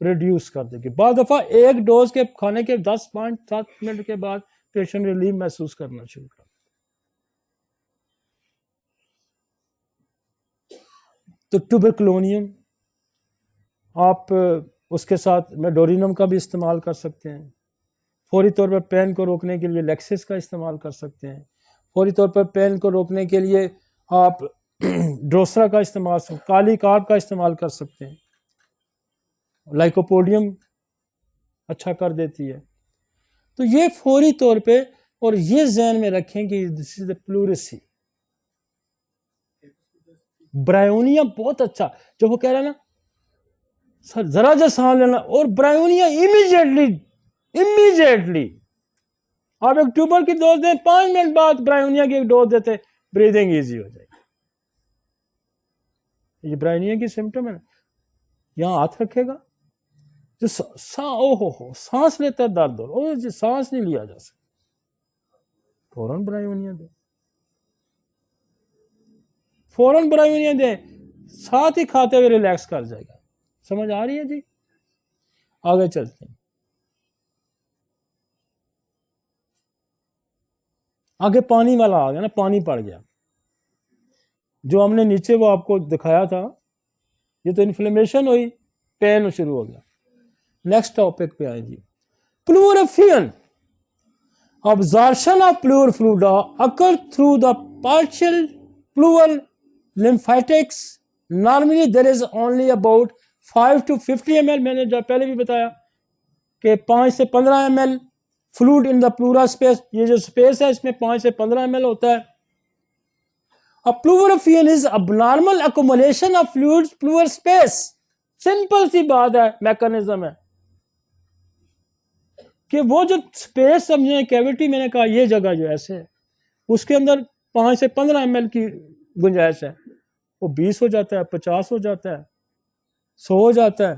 रिड्यूस कर देगी। बाद दफ़ा एक डोज के खाने के 10-5-7 मिनट के बाद पेशेंट रिलीफ महसूस करना शुरू कर। तो ट्यूबरकुलोनियम आप उसके साथ मेडोरिनम का भी इस्तेमाल कर सकते हैं। फौरी तौर पर पेन को रोकने के लिए लेक्सिस का इस्तेमाल कर सकते हैं। फौरी तौर पर पेन को रोकने के लिए आप ड्रोसरा का इस्तेमाल, कालीकार्प का इस्तेमाल कर सकते हैं। लाइकोपोडियम अच्छा कर देती है। तो ये फौरी तौर पे, और ये ध्यान में रखें कि this is the pleurisy. Bryonia बहुत अच्छा, जब वो कह रहा है ना सर जरा जा सांस लेना, और ब्रायोनिया इमीडिएटली आप एक ट्यूबर की डोज दें, 5 मिनट बाद ब्रायोनिया की एक डोज देते, ब्रीदिंग इजी हो जाएगी। ये ब्रायोनिया की सिम्टम है। यहां हाथ रखेगा, जो ओहो सांस लेता है दर्द, और जो सांस नहीं लिया जा सकता, फौरन ब्रायोनिया दे, फौरन ब्रायोनिया दे, साथ ही खाते हुए रिलैक्स कर जाएगा। समझ आ रही है जी? आगे चलते हैं। आगे पानी वाला आ गया ना, पानी पड़ गया। जो हमने नीचे वो आपको दिखाया था, ये तो इन्फ्लेमेशन हुई, पेन शुरू हो गया। नेक्स्ट टॉपिक पे आए जी, प्लूरोफियन। Absorption of pleural fluid occurs through the partial pleural lymphatics normally there is only about 5 to 50 ml, मैंने जब पहले भी बताया कि 5 से 15 ml fluid in the plural space, ये जो स्पेस है इसमें 5 से 15 ml होता है। A pleurophion is abnormal accumulation of fluids pleural space। Simple सी बात है, मैकेनिज्म है कि वो जो स्पेस समझे कैविटी, मैंने कहा ये जगह जो ऐसे है उसके अंदर 5 से 15 ml की गुंजाइश है, वो 20 हो जाता है, 50 हो जाता है, 100 हो जाता है,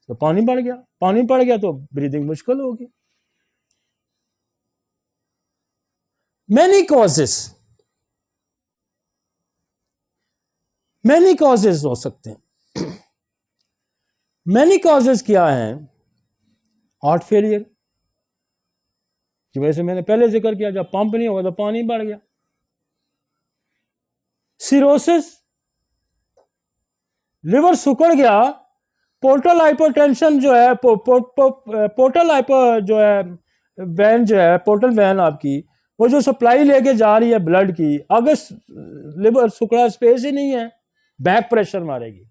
तो पानी बढ़ गया। पानी बढ़ गया तो ब्रीदिंग मुश्किल होगी। मैनी कॉजेज हो सकते हैं। मैनी कॉजेज क्या है? हार्ट फेलियर की वजह से मैंने पहले जिक्र किया, जब पंप नहीं होगा तो पानी बढ़ गया। सिरोसिस, लिवर सुकड़ गया। पोर्टल हाइपोटेंशन जो है, पोर्टल हाइपो जो है वैन जो है, पोर्टल वैन आपकी, वो जो सप्लाई लेके जा रही है ब्लड की, अगर लिवर सुकड़ा, स्पेस ही नहीं है, बैक प्रेशर मारेगी।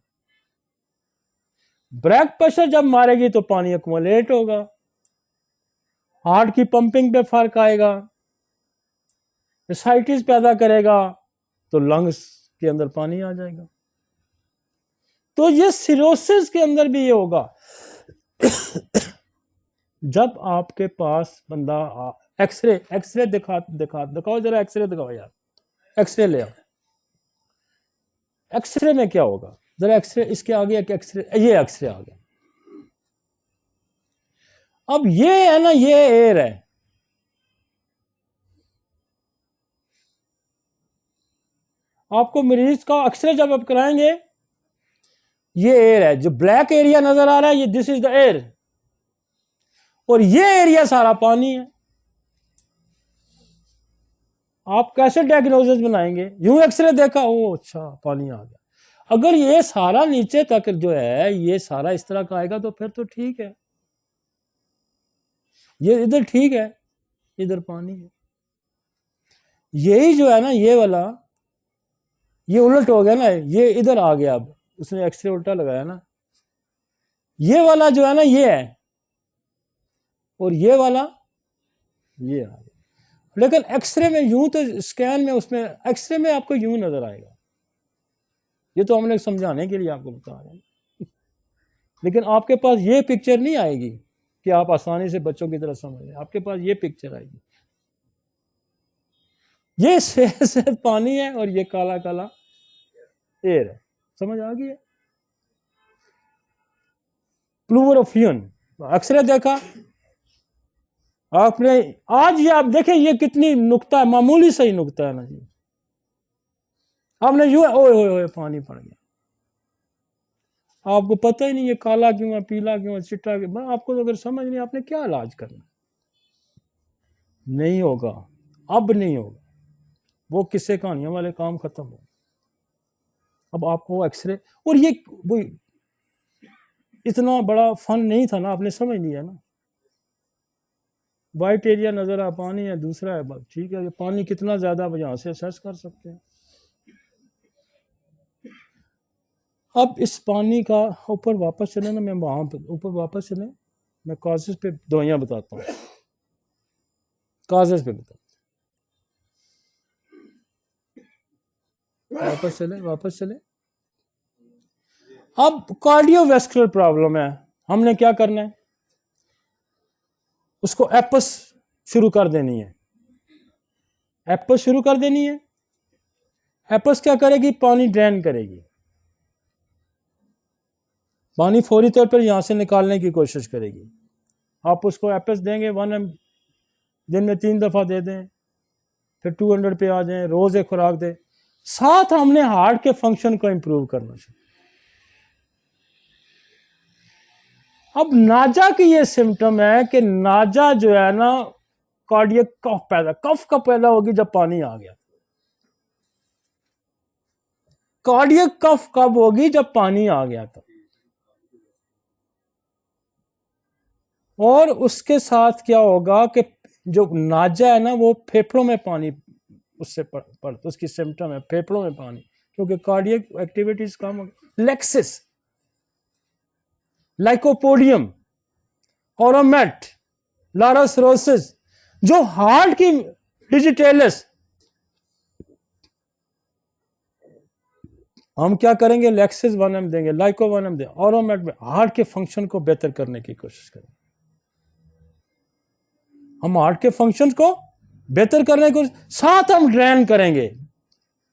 बैक प्रेशर जब मारेगी तो पानी अक्मुलेट होगा, हार्ट की पंपिंग पे फर्क आएगा, एसाइटिस पैदा करेगा, तो लंग्स के अंदर पानी आ जाएगा। तो ये सिरोसिस के अंदर भी ये होगा। जब आपके पास बंदा एक्सरे दिखाओ जरा, एक्सरे दिखाओ यार, एक्सरे ले आओ। एक्सरे में क्या होगा जरा, एक्सरे इसके आगे एक एक्सरे, ये एक्सरे आ गया। अब ये है ना, ये एयर है, आपको मरीज का एक्सरे जब आप कराएंगे, ये एयर है, जो ब्लैक एरिया नजर आ रहा है, ये दिस इज द एयर, और ये एरिया सारा पानी है। आप कैसे डायग्नोसिस बनाएंगे? यूं एक्सरे देखा, ओ अच्छा पानी आ गया। अगर ये सारा नीचे तक जो है, ये सारा इस तरह का आएगा तो फिर तो ठीक है, ये इधर ठीक है, इधर पानी है। यही जो है ना, ये वाला, ये उलट हो गया ना, ये इधर आ गया। अब उसने एक्सरे उल्टा लगाया ना, ये वाला जो है ना ये है, और ये वाला ये आ गया। लेकिन एक्सरे में यूं तो, स्कैन में, उसमें एक्सरे में आपको यूं नजर आएगा। ये तो हमने समझाने के लिए आपको बता रहे हैं, लेकिन आपके पास ये पिक्चर नहीं आएगी कि आप आसानी से बच्चों की तरह समझ लें। आपके पास ये पिक्चर आएगी, ये सफेद पानी है और ये काला काला एयर है। समझ आ गई है? प्लूरोफियन एक्सरे देखा आपने, आज ये आप देखें, ये कितनी नुक्ता है, मामूली सही नुक्ता है ना जी। आपने यूं ओए ओए पानी पड़ गया, आपको पता ही नहीं ये काला क्यों है, पीला क्यों है, चिट्टा क्यों। आपको तो अगर समझ नहीं, आपने क्या इलाज करना? नहीं होगा, अब नहीं होगा, वो किस्से कहानियों वाले काम खत्म हो। अब आपको एक्सरे, और ये वो इतना बड़ा फन नहीं था ना, आपने समझ लिया ना। वाइट एरिया नजर आ, पानी है, दूसरा है, बस ठीक है। ये पानी कितना ज्यादा आप यहां से असेस कर सकते हैं। अब इस पानी का ऊपर वापस चले ना, मैं वहां पर ऊपर वापस चले, मैं कॉजेज पे दवाइयां बताता हूँ, कॉजेज पे बताता हूँ। वापस चले। अब कार्डियोवैस्कुलर प्रॉब्लम है, हमने क्या करना है? उसको एपस शुरू कर देनी है, एपस शुरू कर देनी है। एपस क्या करेगी? पानी ड्रेन करेगी, पानी फौरी तौर पर यहां से निकालने की कोशिश करेगी। आप उसको एपस देंगे 1 ml दिन में 3 दफा दे दें, फिर 200 पे आ जाएं, रोज एक खुराक दें। साथ हमने हार्ट के फंक्शन को इंप्रूव करना चाहिए। अब नाजा की ये सिम्टम है कि नाजा जो है ना, कार्डियक कफ का पैदा होगी जब पानी आ गया। कार्डियक कफ कब होगी? जब पानी आ गया था। और उसके साथ क्या होगा कि जो नाजा है ना, वो फेफड़ों में पानी उससे उसकी सिम्टम है फेफड़ों में पानी, क्योंकि कार्डियक एक्टिविटीज कम हो। लेक्सिस, लाइकोपोडियम, ओरोमेट, लारस रोसिस, जो हार्ट की डिजिटेलिस, हम क्या करेंगे, लेक्सिस 1M देंगे, लाइको 1M देंगे, ओरोमेट में हार्ट के फंक्शन को बेहतर करने की कोशिश करेंगे। हम हार्ट के फंक्शन को बेहतर करने को साथ हम ड्रेन करेंगे।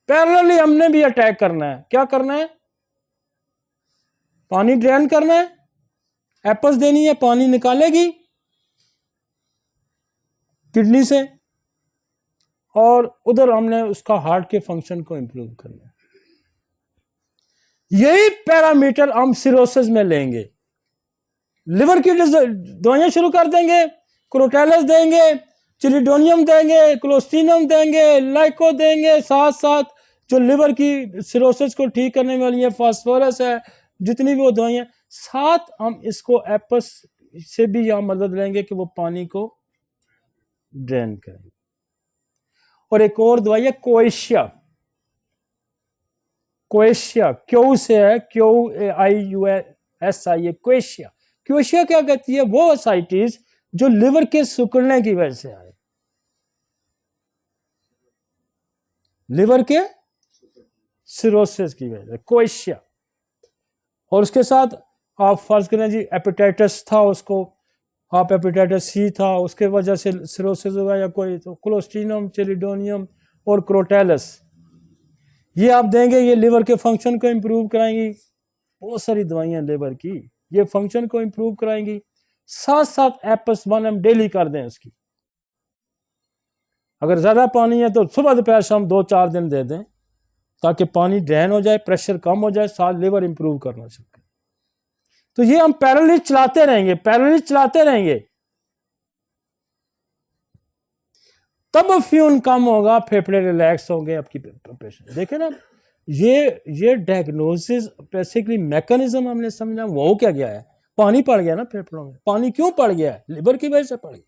पैरेलली हमने भी अटैक करना है। क्या करना है? पानी ड्रेन करना है, एपस देनी है, पानी निकालेगी किडनी से, और उधर हमने उसका हार्ट के फंक्शन को इंप्रूव करना है। यही पैरामीटर हम सिरोसिस में लेंगे। लिवर की दवाइयां शुरू कर देंगे, क्रोटेलस देंगे, चिलिडोनियम देंगे, क्लोस्टिनम देंगे, लाइको देंगे, साथ साथ जो लिवर की सिरोसिस को ठीक करने वाली है, फास्फोरस है, जितनी भी वो दवाइयां, साथ हम इसको एपस से भी यहां मदद लेंगे कि वो पानी को ड्रेन करें। और एक और दवाई है कोएशिया। कोएशिया क्यू से है, QAIUSIA, कोएशिया। कोएशिया क्या कहती है? वो असाइटिस जो लिवर के सिकुड़ने की वजह से आए, लिवर के सिरोसिस की वजह से, कोएशिया। और उसके साथ आप फर्ज करें जी हेपेटाइटिस था, उसको आप हेपेटाइटिस सी था, उसके वजह से सिरोसिस हुआ या कोई, तो क्लोस्ट्रीनम, चिलिडोनियम और क्रोटेलस ये आप देंगे, ये लिवर के फंक्शन को इंप्रूव कराएंगी। बहुत सारी दवाइयां लिवर की ये फंक्शन को इंप्रूव कराएंगी। साथ साथ एपस 1M डेली कर दें उसकी। अगर ज्यादा पानी है तो सुबह दोपहर शाम 2-4 दिन दे दें, ताकि पानी ड्रेन हो जाए, प्रेशर कम हो जाए, साथ लिवर इंप्रूव करना सके। तो ये हम पैरेलली चलाते रहेंगे, पैरेलली चलाते रहेंगे, तब फ्यून कम होगा, फेफड़े रिलैक्स होंगे आपकी पेशेंट। देखें ना, ये डायग्नोसिस बेसिकली मैकेनिज्म हमने समझा। वो क्या गया है? पानी पड़ गया ना फेफड़ों में। पानी क्यों पड़ गया है? लिवर की वजह से पड़ गया।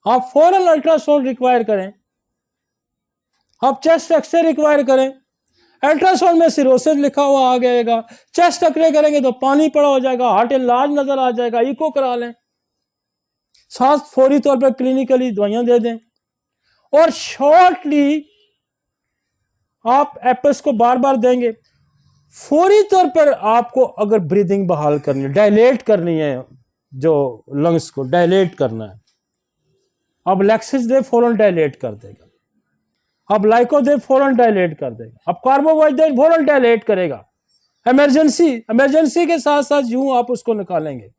आप फौरन अल्ट्रासाउंड रिक्वायर करें, आप चेस्ट एक्सरे रिक्वायर करें। अल्ट्रासाउंड में सिरोसिस लिखा हुआ आ जाएगा, चेस्ट एक्सरे करेंगे तो पानी पड़ा हो जाएगा, हार्ट इनलार्ज नजर आ जाएगा, इको करा लें, साथ फौरी तौर पर क्लिनिकली दवाइयां दे दें, और शॉर्टली आप एपस को बार बार देंगे। फौरी तौर पर आपको अगर ब्रीदिंग बहाल करनी है, डायलेट करनी है, जो लंग्स को डायलेट करना है, अब लेक्सिस दे फौरन डायलेट कर देगा, अब लाइको दे फौरन डायलेट कर देगा, अब कार्बोहाइड्रेट फौरन डायलेट करेगा। इमरजेंसी के साथ साथ यूं आप उसको निकालेंगे।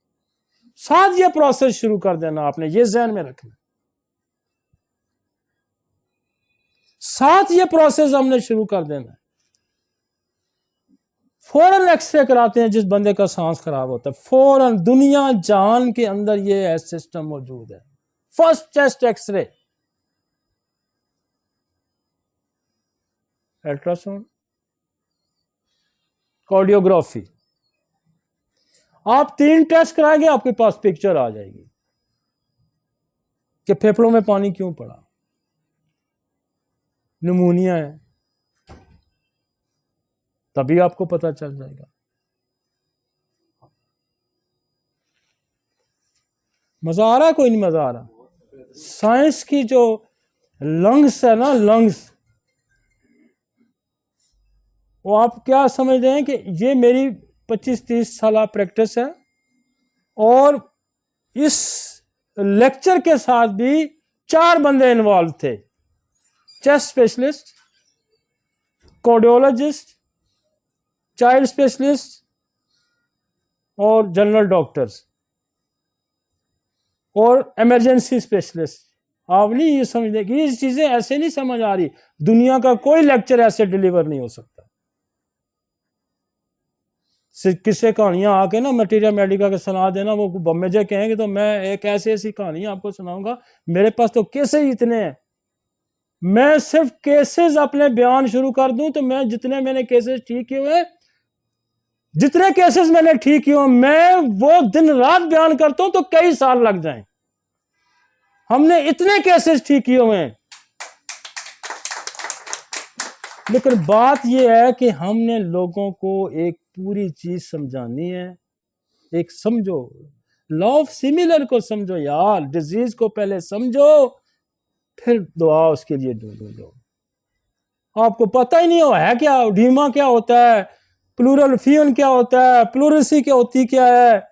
साथ ये प्रोसेस शुरू कर देना, आपने ये ध्यान में रखना। साथ ये प्रोसेस हमने शुरू कर देना। फौरन एक्सरे कराते हैं जिस बंदे का सांस खराब होता है, फौरन। दुनिया जान के अंदर ये सिस्टम मौजूद है। First chest X-ray, ultrasound, cardiography, आप 3 टेस्ट कराएंगे, आपके पास पिक्चर आ जाएगी कि फेफड़ों में पानी क्यों पड़ा, निमोनिया है, तभी आपको पता चल जाएगा। मजा आ रहा है? कोई नहीं मजा आ रहा? साइंस की जो लंग्स है ना, लंग्स, वो आप क्या समझ रहे हैं कि ये मेरी 25-30 साल प्रैक्टिस है, और इस लेक्चर के साथ भी 4 बंदे इन्वॉल्व थे। Chest specialist, cardiologist, child specialist और जनरल डॉक्टर्स और इमरजेंसी स्पेशलिस्ट। आप नहीं ये समझते कि ये चीजें ऐसे नहीं समझ आ रही। दुनिया का कोई लेक्चर ऐसे डिलीवर नहीं हो सकता। किससे कहानियां आके ना मटीरियल मेडिका के सुना देना, वो बम्बे कहेंगे तो मैं एक ऐसी कहानी आपको सुनाऊंगा। मेरे पास तो केसेस इतने हैं, मैं सिर्फ केसेस अपने बयान शुरू कर दूं तो मैं जितने मैंने केसेस ठीक किए हुए, जितने केसेस मैंने ठीक किए, मैं वो दिन रात बयान करता हूं तो कई साल लग जाएं। हमने इतने केसेस ठीक किए हुए हैं। लेकिन बात यह है कि हमने लोगों को एक पूरी चीज समझानी है। एक समझो, लॉ ऑफ सिमिलर को समझो यार, डिजीज को पहले समझो, फिर दुआ उसके लिए ढूंढो। आपको पता ही नहीं हो है क्या, डीमा क्या होता है, प्लूरल फियन क्या होता है, प्लूरसी क्या होती क्या है,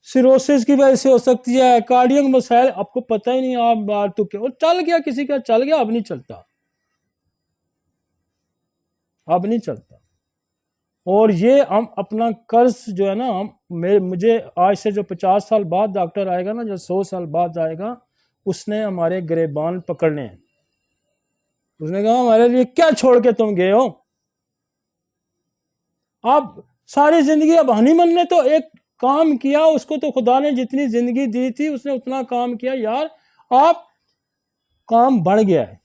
सिरोसिस की वजह से हो सकती है, कार्डियक मसाइल आपको पता ही नहीं। आप बात तो क्या, चल गया किसी का, चल गया, अब नहीं चलता, अब नहीं चलता। और ये हम अपना कर्ज जो है ना, हम मुझे आज से जो 50 साल बाद डॉक्टर आएगा ना, जो 100 साल बाद आएगा, उसने हमारे गिरेबान पकड़ने हैं। उसने कहा हमारे लिए क्या छोड़ के तुम गए हो। आप सारी जिंदगी, अब हनीमन ने तो एक काम किया, उसको तो खुदा ने जितनी जिंदगी दी थी उसने उतना काम किया यार। आप काम बढ़ गया है,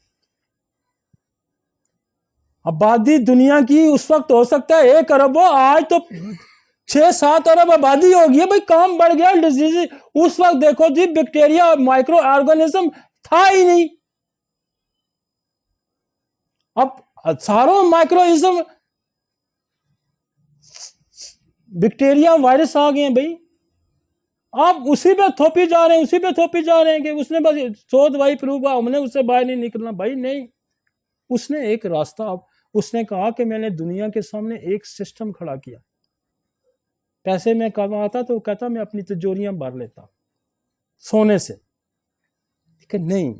आबादी दुनिया की उस वक्त हो सकता है 1 अरब हो, आज तो 6-7 अरब आबादी हो गई है भाई, काम बढ़ गया। डिजीज उस वक्त देखो जी, बैक्टीरिया माइक्रो ऑर्गेनिज्म था ही नहीं, अब सारों माइक्रोइज्म बैक्टीरिया वायरस आ गए हैं भाई। आप उसी पे थोपी जा रहे हैं, उसी पे थोपी जा रहे हैं कि उसने बस 100 दवाई प्रूव हुआ, हमने उससे बाहर नहीं निकलना। भाई नहीं, उसने एक रास्ता, उसने कहा कि मैंने दुनिया के सामने एक सिस्टम खड़ा किया। पैसे में कमाता तो कहता मैं अपनी तिजोरियां भर लेता सोने से, लेकिन नहीं,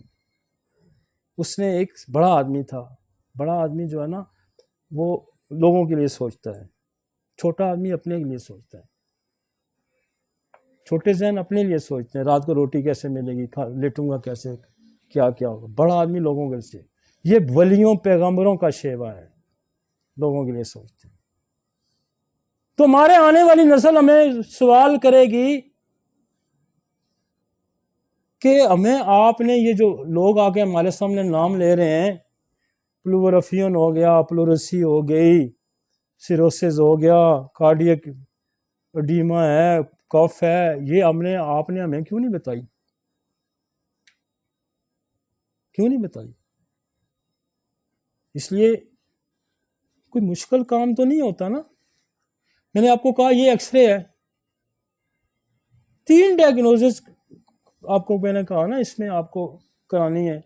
उसने एक बड़ा आदमी था। बड़ा आदमी जो है ना, वो लोगों के लिए सोचता है, छोटा आदमी अपने के लिए सोचता है। छोटे जहन अपने लिए सोचते हैं, रात को रोटी कैसे मिलेगी, लेटूंगा कैसे, क्या क्या होगा। बड़ा आदमी लोगों के लिए, ये वलियों पैगंबरों का शेवा है, लोगों के लिए सोचते हैं। तो हमारे आने वाली नस्ल हमें सवाल करेगी कि हमें, आपने ये जो लोग आके हमारे सामने नाम ले रहे हैं, प्लूरोफियन हो गया, प्लूरसी हो गई, सिरोसिस हो गया, कार्डियक एडीमा है, कफ है, ये आपने हमें क्यों नहीं बताई, क्यों नहीं बताई? इसलिए कोई मुश्किल काम तो नहीं होता ना। मैंने आपको कहा ये एक्सरे है, 3 डायग्नोसिस आपको मैंने कहा ना इसमें आपको करानी है।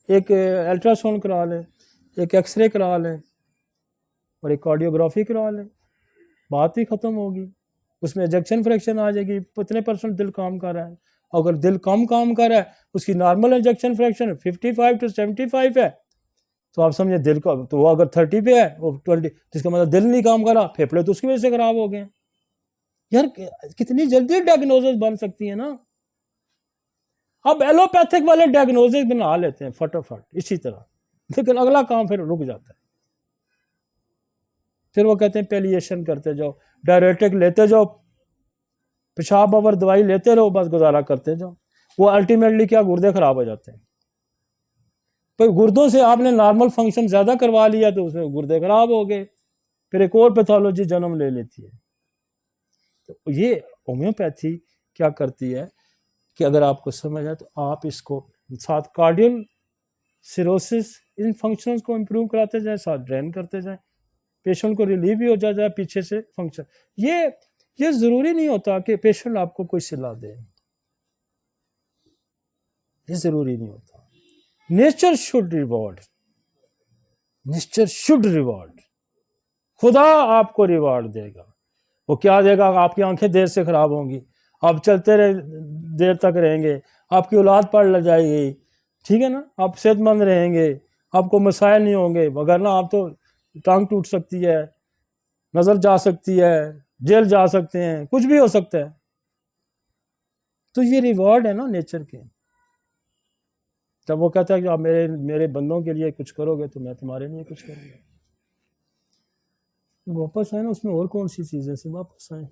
एक अल्ट्रासाउंड करा लें, एक एक्सरे करा लें, और एक कार्डियोग्राफी करा लें, बात ही ख़त्म होगी। उसमें एजेक्शन फ्रैक्शन आ जाएगी, कितने % दिल काम कर रहा है। अगर दिल कम काम कर रहा है, उसकी नॉर्मल एजेक्शन फ्रैक्शन 55 to 75 है, तो आप समझे दिल का, तो वो अगर 30 पे है, वो 20, जिसका मतलब दिल नहीं काम कर रहा, फेफड़े तो उसकी वजह से खराब हो गए। यार कितनी जल्दी डायग्नोसिस बन सकती है ना। अब एलोपैथिक वाले डायग्नोसिस बना लेते हैं फटाफट इसी तरह, लेकिन अगला काम फिर रुक जाता है। फिर वो कहते हैं पेलिएशन करते जाओ, डायरेटिक लेते जाओ, पेशाब और दवाई लेते रहो, बस गुजारा करते जाओ। वो अल्टीमेटली क्या, गुर्दे खराब हो जाते हैं। पर गुर्दों से आपने नॉर्मल फंक्शन ज्यादा करवा लिया तो उसमें गुर्दे खराब हो गए, फिर एक और पैथोलॉजी जन्म ले लेती है। तो ये होम्योपैथी क्या करती है कि अगर आपको समझ आए तो आप इसको साथ कार्डियल सिरोसिस इन फंक्शंस को इंप्रूव कराते जाए, साथ ड्रेन करते जाए, पेशेंट को रिलीव भी हो जाए पीछे से फंक्शन। ये जरूरी नहीं होता कि पेशेंट आपको कोई सलाह दे, ये जरूरी नहीं होता। Nature should reward, nature should reward, खुदा आपको रिवॉर्ड देगा। वो क्या देगा, आपकी आंखें देर से खराब होंगी, आप चलते रहे देर तक रहेंगे, आपकी औलाद पढ़ लग जाएगी, ठीक है ना, आप सेहतमंद रहेंगे, आपको मसाइल नहीं होंगे। वगरना आप तो टांग टूट सकती है, नजर जा सकती है, जेल जा सकते हैं, कुछ भी हो सकता है। तो ये रिवॉर्ड है ना नेचर के। जब वो कहता है कि आप मेरे मेरे बंदों के लिए कुछ करोगे तो मैं तुम्हारे लिए कुछ करूँगा। वापस आए ना, उसमें और कौन सी चीज़ें से वापस आए।